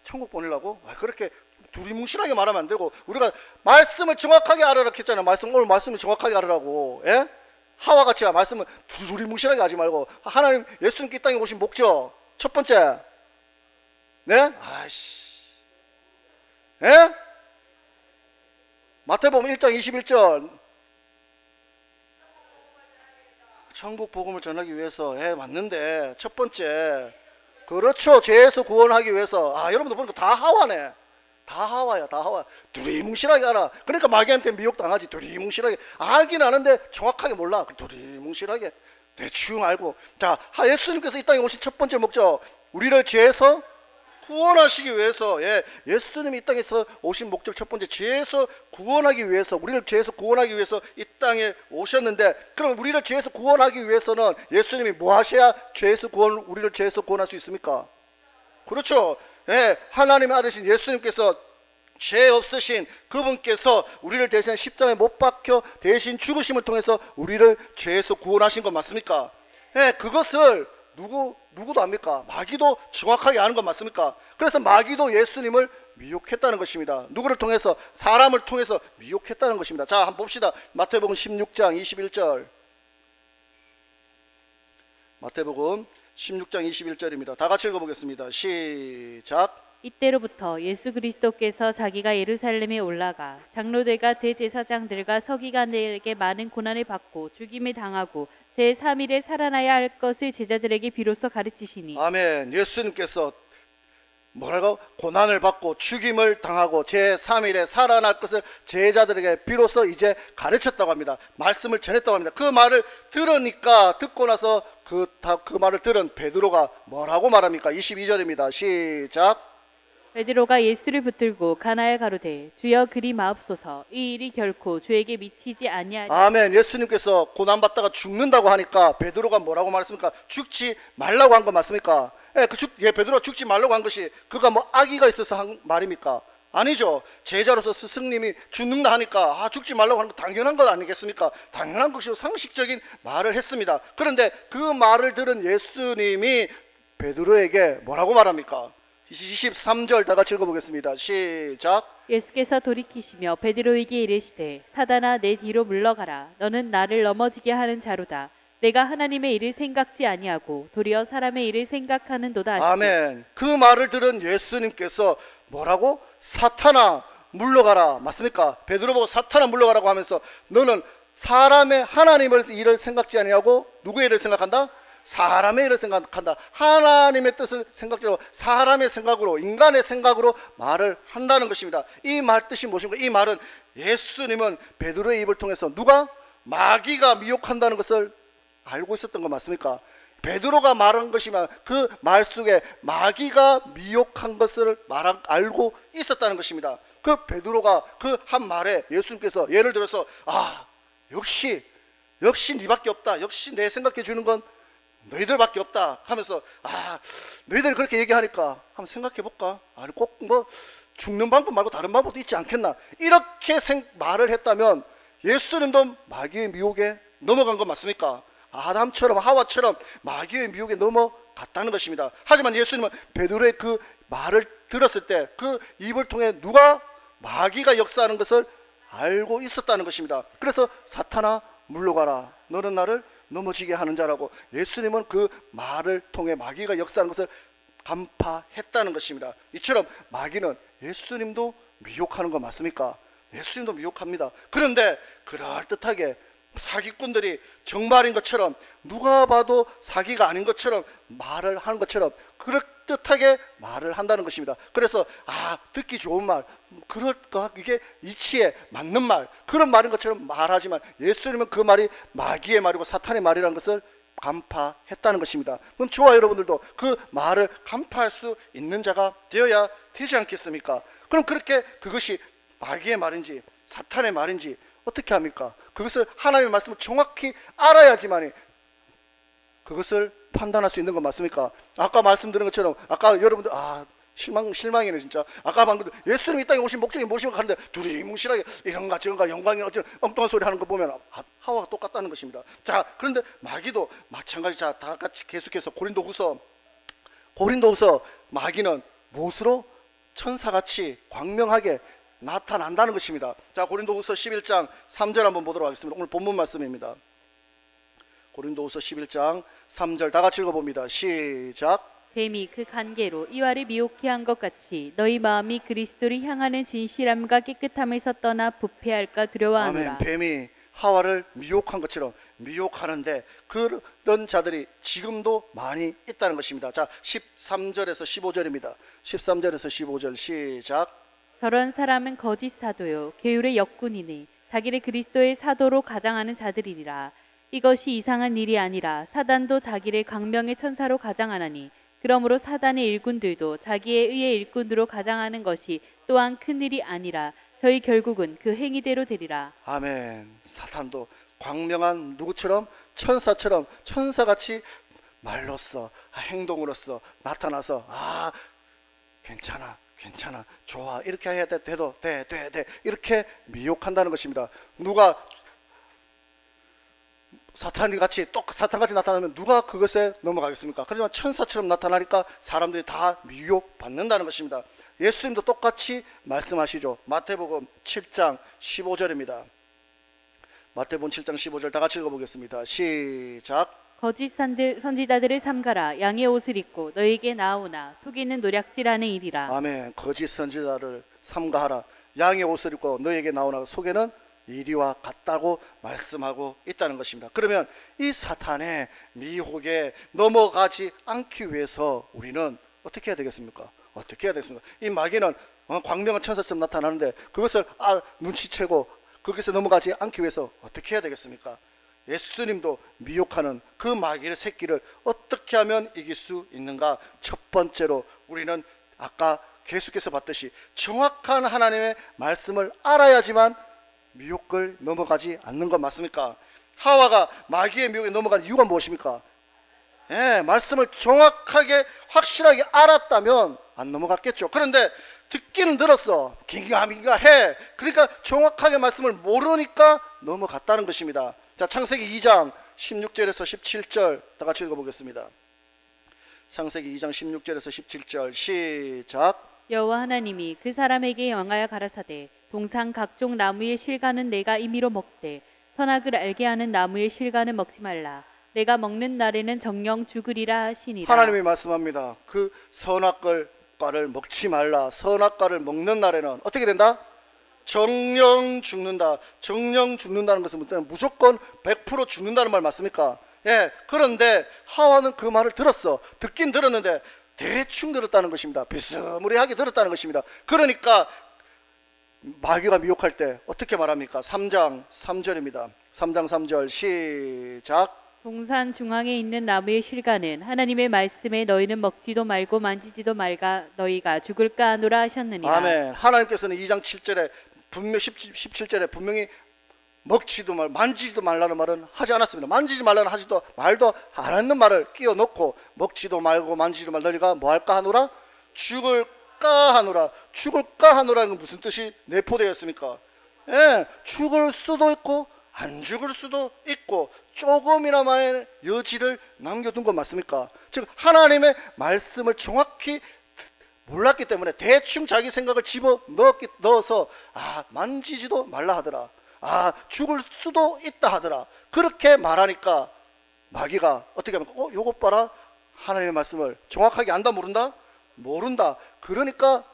천국 보내려고? 그렇게 두리뭉실하게 말하면 안 되고, 우리가 말씀을 정확하게 알아라 했잖아요. 오늘 말씀을 정확하게 알아라고. 예? 하와 같이 말씀을 두리뭉실하게 하지 말고, 하나님 예수님께 이 땅에 오신 목적 첫 번째, 네? 예? 마태복음 1장 21절 천국 복음을 전하기 위해서, 맞는데 첫 번째, 그렇죠, 죄에서 구원하기 위해서. 여러분들 보니까 다 하와네. 다 하와야. 두리뭉실하게 알아. 그러니까 마귀한테 미혹당하지. 두리뭉실하게 알긴 아는데 정확하게 몰라. 두리뭉실하게 대충 알고. 자, 예수님께서 이 땅에 오신 첫 번째 목적, 우리를 죄에서 구원하시기 위해서. 예수님이 이 땅에서 오신 목적 첫 번째, 죄에서 구원하기 위해서, 우리를 죄에서 구원하기 위해서 이 땅에 오셨는데, 그럼 우리를 죄에서 구원하기 위해서는 예수님이 뭐 하셔야 우리를 죄에서 구원할 수 있습니까? 그렇죠. 하나님의 아들이신 예수님께서, 죄 없으신 그분께서 우리를 대신 십자가에 못 박혀 대신 죽으심을 통해서 우리를 죄에서 구원하신 것 맞습니까? 그것을 누구도 압니까? 마귀도 정확하게 아는 것 맞습니까? 그래서 마귀도 예수님을 미혹했다는 것입니다. 누구를 통해서? 사람을 통해서 미혹했다는 것입니다. 자, 한번 봅시다. 마태복음 16장 21절. 마태복음 16장 21절입니다. 다 같이 읽어보겠습니다. 시작. 이때로부터 예수 그리스도께서 자기가 예루살렘에 올라가 장로들과 대제사장들과 서기관들에게 많은 고난을 받고 죽임을 당하고 제3일에 살아나야 할 것을 제자들에게 비로소 가르치시니. 아멘. 예수님께서 고난을 받고 죽임을 당하고 제3일에 살아날 것을 제자들에게 비로소 이제 가르쳤다고 합니다. 말씀을 전했다고 합니다. 그 말을 들으니까, 듣고 나서 그 말을 들은 베드로가 뭐라고 말합니까? 22절입니다. 시작. 베드로가 예수를 붙들고 가나에 가로되 주여 그리 마옵소서, 이 일이 결코 주에게 미치지 아니하리. 아멘. 예수님께서 고난받다가 죽는다고 하니까 베드로가 뭐라고 말했습니까? 죽지 말라고 한 거 맞습니까? 베드로가 죽지 말라고 한 것이 그가 뭐 악의가 있어서 한 말입니까? 아니죠. 제자로서 스승님이 죽는다 하니까 죽지 말라고 하는 거 당연한 것 아니겠습니까? 당연한 것이고 상식적인 말을 했습니다. 그런데 그 말을 들은 예수님이 베드로에게 뭐라고 말합니까? 23절 다 같이 읽어보겠습니다. 시작. 예수께서 돌이키시며 베드로에게 이르시되 사단아 내 뒤로 물러가라. 너는 나를 넘어지게 하는 자로다. 내가 하나님의 일을 생각지 아니하고 도리어 사람의 일을 생각하는도다 하시고. 아멘. 그 말을 들은 예수님께서 뭐라고? 사탄아 물러가라. 맞습니까? 베드로 보고 사탄아 물러가라고 하면서 너는 하나님의 일을 생각지 아니하고 누구의 일을 생각한다? 사람의 일을 생각한다. 하나님의 뜻을 생각지 않고 사람의 생각으로, 인간의 생각으로 말을 한다는 것입니다. 이 말 뜻이 무엇인가? 이 말은 예수님은 베드로의 입을 통해서 마귀가 미혹한다는 것을 알고 있었던 거 맞습니까? 베드로가 말한 것이면 그 말 속에 마귀가 미혹한 것을 알고 있었다는 것입니다. 그 베드로가 그 한 말에 예수님께서 예를 들어서 역시 네밖에 없다. 역시 내 생각해 주는 건 너희들밖에 없다 하면서 너희들이 그렇게 얘기하니까 한번 생각해 볼까? 아니 꼭 죽는 방법 말고 다른 방법도 있지 않겠나? 이렇게 말을 했다면 예수님도 마귀의 미혹에 넘어간 거 맞습니까? 아담처럼 하와처럼 마귀의 미혹에 넘어갔다는 것입니다. 하지만 예수님은 베드로의 그 말을 들었을 때 그 입을 통해 마귀가 역사하는 것을 알고 있었다는 것입니다. 그래서 사탄아 물러가라. 너는 나를 넘어지게 하는 자라고 예수님은 그 말을 통해 마귀가 역사하는 것을 간파했다는 것입니다. 이처럼 마귀는 예수님도 미혹하는 거 맞습니까? 예수님도 미혹합니다. 그런데 그럴듯하게 사기꾼들이 정말인 것처럼, 누가 봐도 사기가 아닌 것처럼 말을 하는 것처럼 그럴듯하게 말을 한다는 것입니다. 그래서 듣기 좋은 말, 그럴까, 이게 이치에 맞는 말, 그런 말인 것처럼 말하지만 예수님은 그 말이 마귀의 말이고 사탄의 말이라는 것을 간파했다는 것입니다. 그럼 저와 여러분들도 그 말을 간파할 수 있는 자가 되어야 되지 않겠습니까? 그럼 그렇게 그것이 마귀의 말인지 사탄의 말인지 어떻게 합니까? 그것을 하나님의 말씀을 정확히 알아야지만 그것을 판단할 수 있는 건 맞습니까? 아까 말씀드린 것처럼, 아까 여러분들 실망이네 진짜. 아까 방금 예수님이 이 땅에 오신 목적이 무엇인가 하는데 두리뭉실하게 이런가 저런가 영광이 어떤 엉뚱한 소리 하는 거 보면 하와가 똑같다는 것입니다. 자, 그런데 마귀도 마찬가지. 자, 다 같이 계속해서 고린도후서 마귀는 무엇으로? 천사같이 광명하게 나타난다는 것입니다. 자, 고린도후서 11장 3절 한번 보도록 하겠습니다. 오늘 본문 말씀입니다. 고린도후서 11장 3절 다 같이 읽어봅니다. 시작. 뱀이 그 간계로 이와를 미혹해 한 것 같이 너희 마음이 그리스도를 향하는 진실함과 깨끗함에서 떠나 부패할까 두려워하노라. 아멘. 뱀이 하와를 미혹한 것처럼 미혹하는데 그런 자들이 지금도 많이 있다는 것입니다. 자, 13절에서 15절입니다. 13절에서 15절 시작. 저런 사람은 거짓 사도요 계율의 역군이니 자기를 그리스도의 사도로 가장하는 자들이니라. 이것이 이상한 일이 아니라 사단도 자기를 광명의 천사로 가장하나니 그러므로 사단의 일꾼들도 자기의 의의 일꾼으로 가장하는 것이 또한 큰 일이 아니라 저희 결국은 그 행위대로 되리라. 아멘. 사탄도 광명한 누구처럼? 천사처럼, 천사같이 말로써 행동으로써 나타나서 괜찮아 좋아 이렇게 해야 돼도 돼 이렇게 미혹한다는 것입니다. 누가 사탄같이 나타나면 누가 그것에 넘어가겠습니까? 그렇지만 천사처럼 나타나니까 사람들이 다 미혹받는다는 것입니다. 예수님도 똑같이 말씀하시죠. 마태복음 7장 15절입니다. 마태복음 7장 15절 다 같이 읽어보겠습니다. 시작. 거짓 선지자들을 삼가라. 양의 옷을 입고 너에게 나오나 속이는 노략질하는 일이라. 아멘. 거짓 선지자를 삼가하라. 양의 옷을 입고 너에게 나오나 속에는 이리와 같다고 말씀하고 있다는 것입니다. 그러면 이 사탄의 미혹에 넘어가지 않기 위해서 우리는 어떻게 해야 되겠습니까? 이 마귀는 광명한 천사처럼 나타나는데 그것을 눈치채고 거기서 넘어가지 않기 위해서 어떻게 해야 되겠습니까? 예수님도 미혹하는 그 마귀의 새끼를 어떻게 하면 이길 수 있는가? 첫 번째로 우리는 아까 계속해서 봤듯이 정확한 하나님의 말씀을 알아야지만 미혹을 넘어가지 않는 것 맞습니까? 하와가 마귀의 미혹에 넘어간 이유가 무엇입니까? 말씀을 정확하게 확실하게 알았다면 안 넘어갔겠죠. 그런데 듣기는 들었어. 긴가민가 해. 그러니까 정확하게 말씀을 모르니까 넘어갔다는 것입니다. 자, 창세기 2장 16절에서 17절 다 같이 읽어보겠습니다. 창세기 2장 16절에서 17절 시작. 여호와 하나님이 그 사람에게 명하여 가라사대 동산 각종 나무의 실과는 내가 임의로 먹되 선악을 알게 하는 나무의 실과는 먹지 말라. 내가 먹는 날에는 정령 죽으리라 하시니라. 하나님이 말씀합니다. 그 선악과를 먹지 말라. 선악과를 먹는 날에는 어떻게 된다? 정령 죽는다. 정령 죽는다는 것은 무조건 100% 죽는다는 말 맞습니까? 그런데 하와는 그 말을 들었어. 듣긴 들었는데 대충 들었다는 것입니다. 비스무리하게 들었다는 것입니다. 그러니까 마귀가 미혹할 때 어떻게 말합니까? 3장 3절입니다. 3장 3절 시작. 동산 중앙에 있는 나무의 실과는 하나님의 말씀에 너희는 먹지도 말고 만지지도 말가 너희가 죽을까 하노라 하셨느니라. 아멘. 하나님께서는 2장 7절에 17절에 분명히 먹지도 말, 만지지도 말라는 말은 하지 않았습니다. 만지지 말라는 말도 안 하는 말을 끼워 넣고 먹지도 말고 만지지도 말 너희가 뭐 할까 하노라? 죽을까 하노라. 죽을까 하노라는 건 무슨 뜻이 내포되었습니까? 죽을 수도 있고 안 죽을 수도 있고 조금이나마의 여지를 남겨둔 건 맞습니까? 즉 하나님의 말씀을 정확히 몰랐기 때문에 대충 자기 생각을 집어넣어서 만지지도 말라 하더라. 죽을 수도 있다 하더라. 그렇게 말하니까 마귀가 어떻게 합니까? 요것 봐라. 하나님의 말씀을 정확하게 안다 모른다? 모른다. 그러니까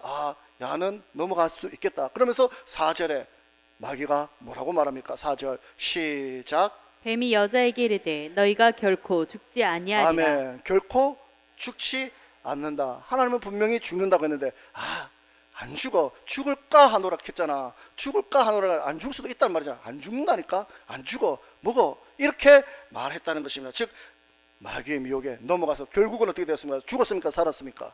야는 넘어갈 수 있겠다. 그러면서 4절에 마귀가 뭐라고 말합니까? 4절 시작. 뱀이 여자에게 이르되 너희가 결코 죽지 아니하리라. 아멘. 결코 죽지 않는다. 하나님은 분명히 죽는다고 했는데 안 죽어. 죽을까 하노라 했잖아. 죽을까 하노라. 안 죽을 수도 있단 말이잖아. 안 죽는다니까. 안 죽어. 먹어. 이렇게 말했다는 것입니다. 즉 마귀의 미혹에 넘어가서 결국은 어떻게 되었습니까? 죽었습니까? 살았습니까?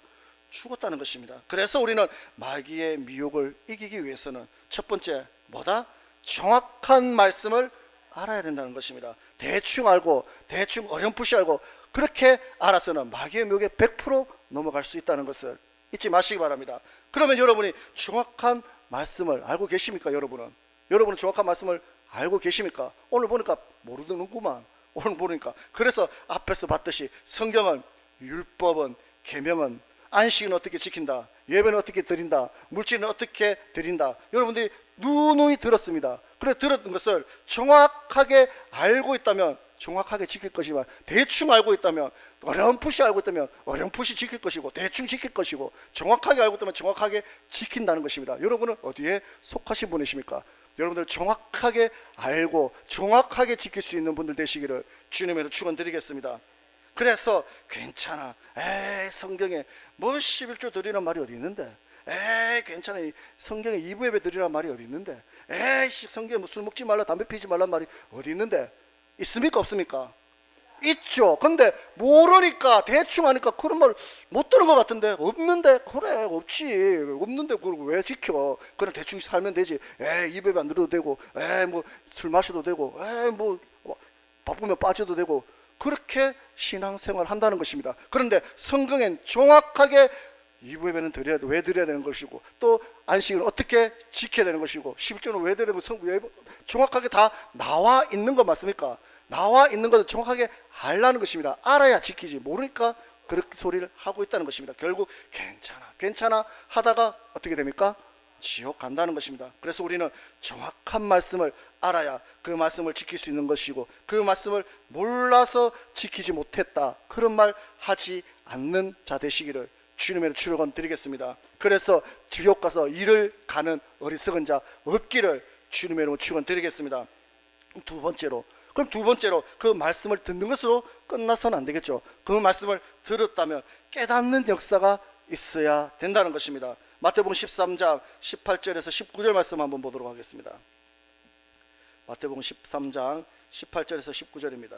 죽었다는 것입니다. 그래서 우리는 마귀의 미혹을 이기기 위해서는 첫 번째 뭐다? 정확한 말씀을 알아야 된다는 것입니다. 대충 알고 대충 어렴풋이 알고 그렇게 알아서는 마귀의 미혹에 100% 넘어갈 수 있다는 것을 잊지 마시기 바랍니다. 그러면 여러분이 정확한 말씀을 알고 계십니까? 여러분은 정확한 말씀을 알고 계십니까? 오늘 보니까 모르는구만. 오늘 보니까. 그래서 앞에서 봤듯이 성경은, 율법은, 계명은, 안식은 어떻게 지킨다, 예배는 어떻게 드린다, 물질은 어떻게 드린다, 여러분들이 누누이 들었습니다. 그래 들었던 것을 정확하게 알고 있다면 정확하게 지킬 것이지만, 대충 알고 있다면, 어렴풋이 알고 있다면 어렴풋이 지킬 것이고, 대충 지킬 것이고, 정확하게 알고 있다면 정확하게 지킨다는 것입니다. 여러분은 어디에 속하신 분이십니까? 여러분들 정확하게 알고 정확하게 지킬 수 있는 분들 되시기를 주님으로 축원드리겠습니다. 그래서 괜찮아, 성경에 뭐 11조 드리는 말이 어디 있는데, 괜찮아, 성경에 2부 예배 드리라는 말이 어디 있는데, 성경에 뭐 술 먹지 말라 담배 피지 말라는 말이 어디 있는데, 있습니까? 없습니까? 있죠. 근데 모르니까 대충 하니까 그런 말 못 들은 것 같은데, 없는데. 그래, 없지. 없는데 그걸 왜 지켜? 그냥 대충 살면 되지. 입에 안 들어도 되고, 뭐 술 마셔도 되고, 뭐 바쁘면 빠져도 되고, 그렇게 신앙생활 한다는 것입니다. 그런데 성경엔 정확하게 이부 예배는 드려야 돼. 왜 드려야 되는 것이고, 또 안식을 어떻게 지켜야 되는 것이고, 11조는 왜 드려야 되는 것이고, 정확하게 다 나와 있는 거 맞습니까? 나와 있는 것을 정확하게 알라는 것입니다. 알아야 지키지. 모르니까 그렇게 소리를 하고 있다는 것입니다. 결국 괜찮아 하다가 어떻게 됩니까? 지옥 간다는 것입니다. 그래서 우리는 정확한 말씀을 알아야 그 말씀을 지킬 수 있는 것이고, 그 말씀을 몰라서 지키지 못했다, 그런 말 하지 않는 자 되시기를 주님의 축원 드리겠습니다. 그래서 지옥 가서 이를 가는 어리석은 자 없기를 주님의 축원 드리겠습니다. 두 번째로 그 말씀을 듣는 것으로 끝나서는 안 되겠죠. 그 말씀을 들었다면 깨닫는 역사가 있어야 된다는 것입니다. 마태복음 13장 18절에서 19절 말씀 한번 보도록 하겠습니다. 마태복음 13장 18절에서 19절입니다.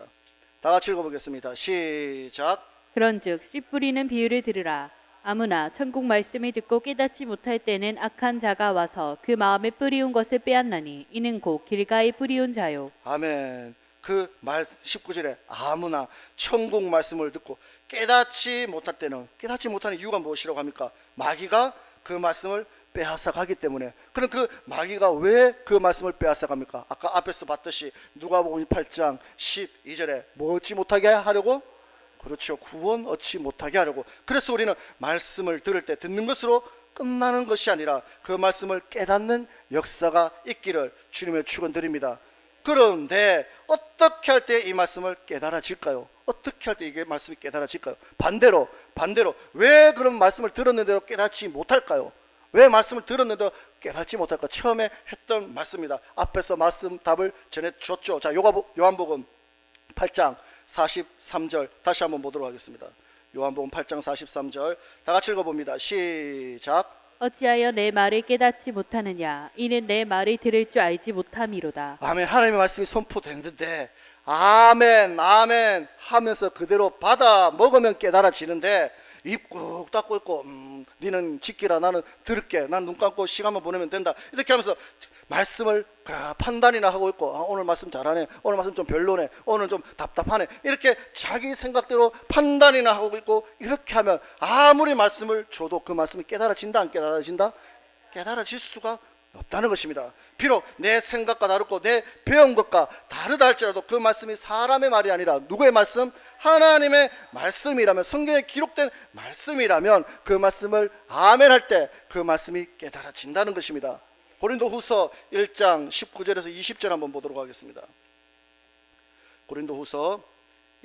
다 같이 읽어보겠습니다. 시작. 그런즉 씨 뿌리는 비유를 들으라. 아무나 천국 말씀을 듣고 깨닫지 못할 때는 악한 자가 와서 그 마음에 뿌리운 것을 빼앗나니 이는 곧 길가에 뿌리운 자요. 아멘. 그 말 19절에 아무나 천국 말씀을 듣고 깨닫지 못할 때는, 깨닫지 못하는 이유가 무엇이라고 합니까? 마귀가 그 말씀을 빼앗아 가기 때문에. 그럼 그 마귀가 왜 그 말씀을 빼앗아 갑니까? 아까 앞에서 봤듯이 누가복음 8장 12절에 뭐 얻지 못하게 하려고? 그렇죠, 구원 얻지 못하게 하려고. 그래서 우리는 말씀을 들을 때 듣는 것으로 끝나는 것이 아니라 그 말씀을 깨닫는 역사가 있기를 주님의 축원드립니다. 그런데 어떻게 할 때 이 말씀을 깨달아질까요? 어떻게 할 때 이게 말씀이 깨달아질까요? 반대로 왜 그런 말씀을 들었는데도 깨닫지 못할까요? 왜 말씀을 들었는데도 깨닫지 못할까? 처음에 했던 말씀입니다. 앞에서 말씀 답을 전해줬죠. 자, 요한복음 8장 43절 다시 한번 보도록 하겠습니다. 요한복음 8장 43절 다 같이 읽어봅니다. 시작. 어찌하여 내 말을 깨닫지 못하느냐? 이는 내 말을 들을 줄 알지 못함이로다. 아멘. 하나님의 말씀이 선포되는데 아멘 하면서 그대로 받아 먹으면 깨달아지는데, 입 꾹 닫고 있고 니는 지키라, 나는 들을게, 난 눈 감고 시간만 보내면 된다, 이렇게 하면서 말씀을 판단이나 하고 있고, 오늘 말씀 잘하네, 오늘 말씀 좀 별로네, 오늘 좀 답답하네, 이렇게 자기 생각대로 판단이나 하고 있고, 이렇게 하면 아무리 말씀을 줘도 그 말씀이 깨달아진다, 안 깨달아진다? 깨달아질 수가 없다는 것입니다. 비록 내 생각과 다르고 내 배운 것과 다르다 할지라도 그 말씀이 사람의 말이 아니라 누구의 말씀? 하나님의 말씀이라면, 성경에 기록된 말씀이라면 그 말씀을 아멘 할 때 그 말씀이 깨달아진다는 것입니다. 고린도후서 1장 19절에서 20절 한번 보도록 하겠습니다. 고린도후서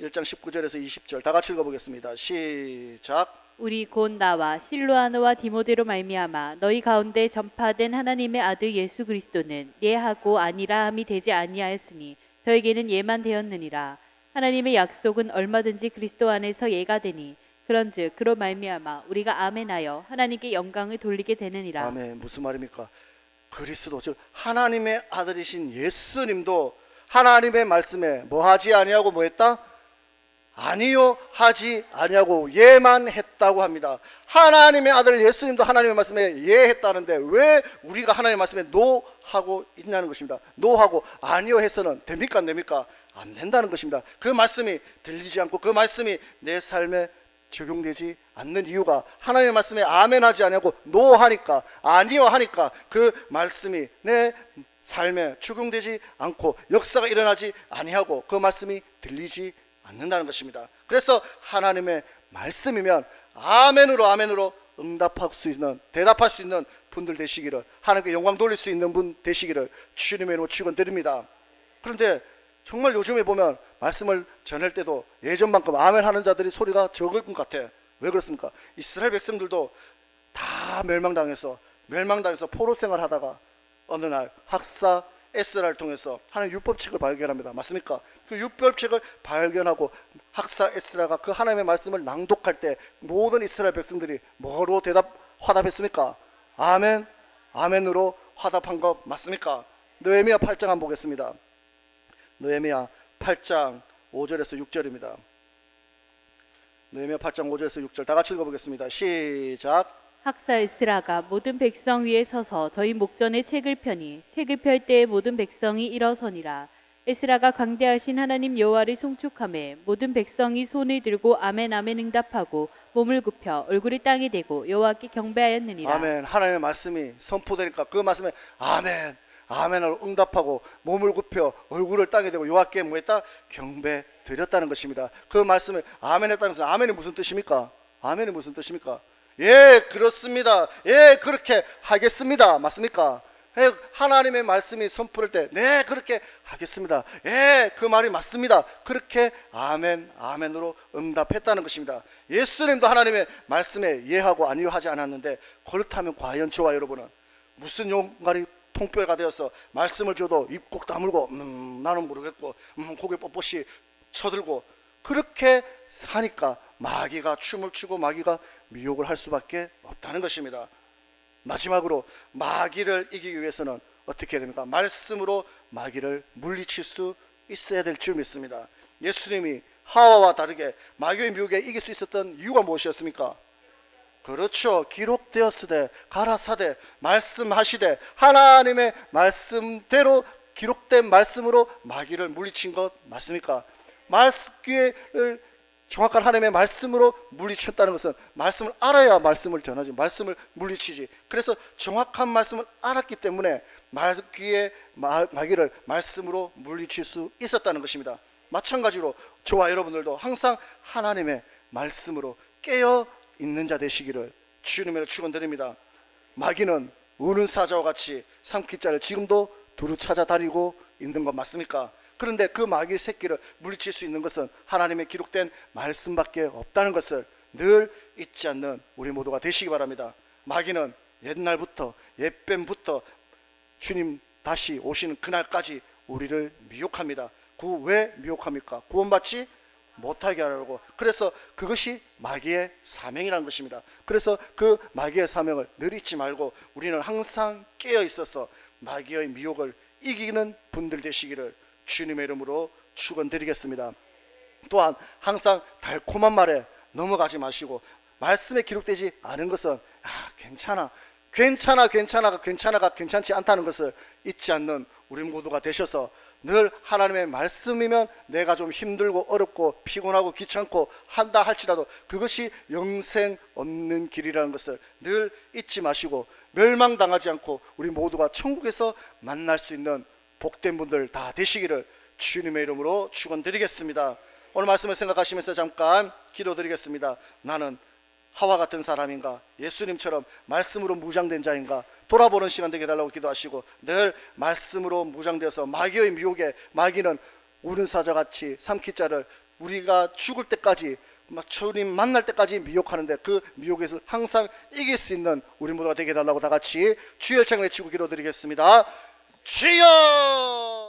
1장 19절에서 20절 다 같이 읽어보겠습니다. 시작. 우리 곧 나와 실로아너와 디모데로 말미암아 너희 가운데 전파된 하나님의 아들 예수 그리스도는 예하고 아니라 함이 되지 아니하였으니 저에게는 예만 되었느니라. 하나님의 약속은 얼마든지 그리스도 안에서 예가 되니 그런즉 그로 말미암아 우리가 아멘하여 하나님께 영광을 돌리게 되느니라. 아멘. 무슨 말입니까? 그리스도 즉 하나님의 아들이신 예수님도 하나님의 말씀에 뭐 하지 아니하고 뭐 했다? 아니요 하지 아니하고 예만 했다고 합니다. 하나님의 아들 예수님도 하나님의 말씀에 예했다는데 왜 우리가 하나님의 말씀에 노하고 있냐는 것입니다. 노하고 아니요 해서는 됩니까 안 됩니까? 안 된다는 것입니다. 그 말씀이 들리지 않고 그 말씀이 내 삶에 적용되지 않는 이유가 하나님의 말씀에 아멘 하지 아니하고 노하니까 아니요 하니까 그 말씀이 내 삶에 적용되지 않고 역사가 일어나지 아니하고 그 말씀이 들리지 않는다는 것입니다. 그래서 하나님의 말씀이면 아멘으로 응답할 수 있는 대답할 수 있는 분들 되시기를 하나님께 영광 돌릴 수 있는 분 되시기를 주님의 이름으로 축원드립니다. 그런데 정말 요즘에 보면 말씀을 전할 때도 예전만큼 아멘 하는 자들이 소리가 적을 것 같아. 왜 그렇습니까? 이스라엘 백성들도 다 멸망당해서 포로 생활하다가 어느 날 학사 에스라를 통해서 하나님 율법책을 발견합니다. 맞습니까? 그 율법책을 발견하고 학사 에스라가 그 하나님의 말씀을 낭독할 때 모든 이스라엘 백성들이 뭐로 화답했습니까? 아멘, 아멘으로 화답한 거 맞습니까? 느헤미야 8장 한번 보겠습니다. 느헤미야 8장 5절에서 6절입니다. 느헤미야 8장 5절에서 6절 다 같이 읽어보겠습니다. 시작. 학사 에스라가 모든 백성 위에 서서 저희 목전에 책을 펴니 책을 펼 때에 모든 백성이 일어서니라. 에스라가 광대하신 하나님 여호와를 송축하매 모든 백성이 손을 들고 아멘 아멘 응답하고 몸을 굽혀 얼굴이 땅에 대고 여호와께 경배하였느니라. 아멘. 하나님의 말씀이 선포되니까 그 말씀에 아멘 아멘으로 응답하고 몸을 굽혀 얼굴을 땅에 대고 여호와께 뭐 했다? 경배 드렸다는 것입니다. 그 말씀을 아멘 했다는 것은 아멘이 무슨 뜻입니까? 아멘이 무슨 뜻입니까? 예 그렇습니다. 예 그렇게 하겠습니다. 맞습니까? 예, 하나님의 말씀이 선포될 때 네 그렇게 하겠습니다. 예 그 말이 맞습니다. 그렇게 아멘 아멘으로 응답했다는 것입니다. 예수님도 하나님의 말씀에 예하고 아니요 하지 않았는데 그렇다면 과연 저와 여러분은 무슨 용가리 통뼈가 되어서 말씀을 줘도 입 꾹 다물고 나는 모르겠고 고개 뻣뻣이 쳐들고 그렇게 사니까 마귀가 춤을 추고 마귀가 미혹을 할 수밖에 없다는 것입니다. 마지막으로 마귀를 이기기 위해서는 어떻게 해야 됩니까? 말씀으로 마귀를 물리칠 수 있어야 될 줄 믿습니다. 예수님이 하와와 다르게 마귀의 미혹에 이길 수 있었던 이유가 무엇이었습니까? 그렇죠. 기록되었으되 가라사대 말씀하시되 하나님의 말씀대로 기록된 말씀으로 마귀를 물리친 것 맞습니까? 말씀을 정확한 하나님의 말씀으로 물리쳤다는 것은 말씀을 알아야 말씀을 전하지 말씀을 물리치지. 그래서 정확한 말씀을 알았기 때문에 마귀를 말씀으로 물리칠 수 있었다는 것입니다. 마찬가지로 저와 여러분들도 항상 하나님의 말씀으로 깨어 있는 자 되시기를 주님의 축원드립니다. 마귀는 우는 사자와 같이 삼키자를 지금도 두루 찾아다니고 있는 것 맞습니까? 그런데 그 마귀의 새끼를 물리칠 수 있는 것은 하나님의 기록된 말씀밖에 없다는 것을 늘 잊지 않는 우리 모두가 되시기 바랍니다. 마귀는 옛날부터 옛뱀부터 주님 다시 오시는 그날까지 우리를 미혹합니다. 왜 미혹합니까? 구원받지 못하게 하려고. 그래서 그것이 마귀의 사명이라는 것입니다. 그래서 그 마귀의 사명을 늘 잊지 말고 우리는 항상 깨어 있어서 마귀의 미혹을 이기는 분들 되시기를 주님의 이름으로 축원드리겠습니다. 또한 항상 달콤한 말에 넘어가지 마시고 말씀에 기록되지 않은 것은 괜찮아가 괜찮지 않다는 것을 잊지 않는 우리 모두가 되셔서 늘 하나님의 말씀이면 내가 좀 힘들고 어렵고 피곤하고 귀찮고 한다 할지라도 그것이 영생 얻는 길이라는 것을 늘 잊지 마시고 멸망당하지 않고 우리 모두가 천국에서 만날 수 있는 복된 분들 다 되시기를 주님의 이름으로 축원드리겠습니다. 오늘 말씀을 생각하시면서 잠깐 기도드리겠습니다. 나는 하와 같은 사람인가? 예수님처럼 말씀으로 무장된 자인가? 돌아보는 시간 되게 해달라고 기도하시고 늘 말씀으로 무장되어서 마귀의 미혹에 마귀는 우는 사자같이 삼키자를 우리가 죽을 때까지 막 주님 만날 때까지 미혹하는데 그 미혹에서 항상 이길 수 있는 우리 모두가 되게 해달라고 다 같이 주의 열창 외치고 기도드리겠습니다. 주여!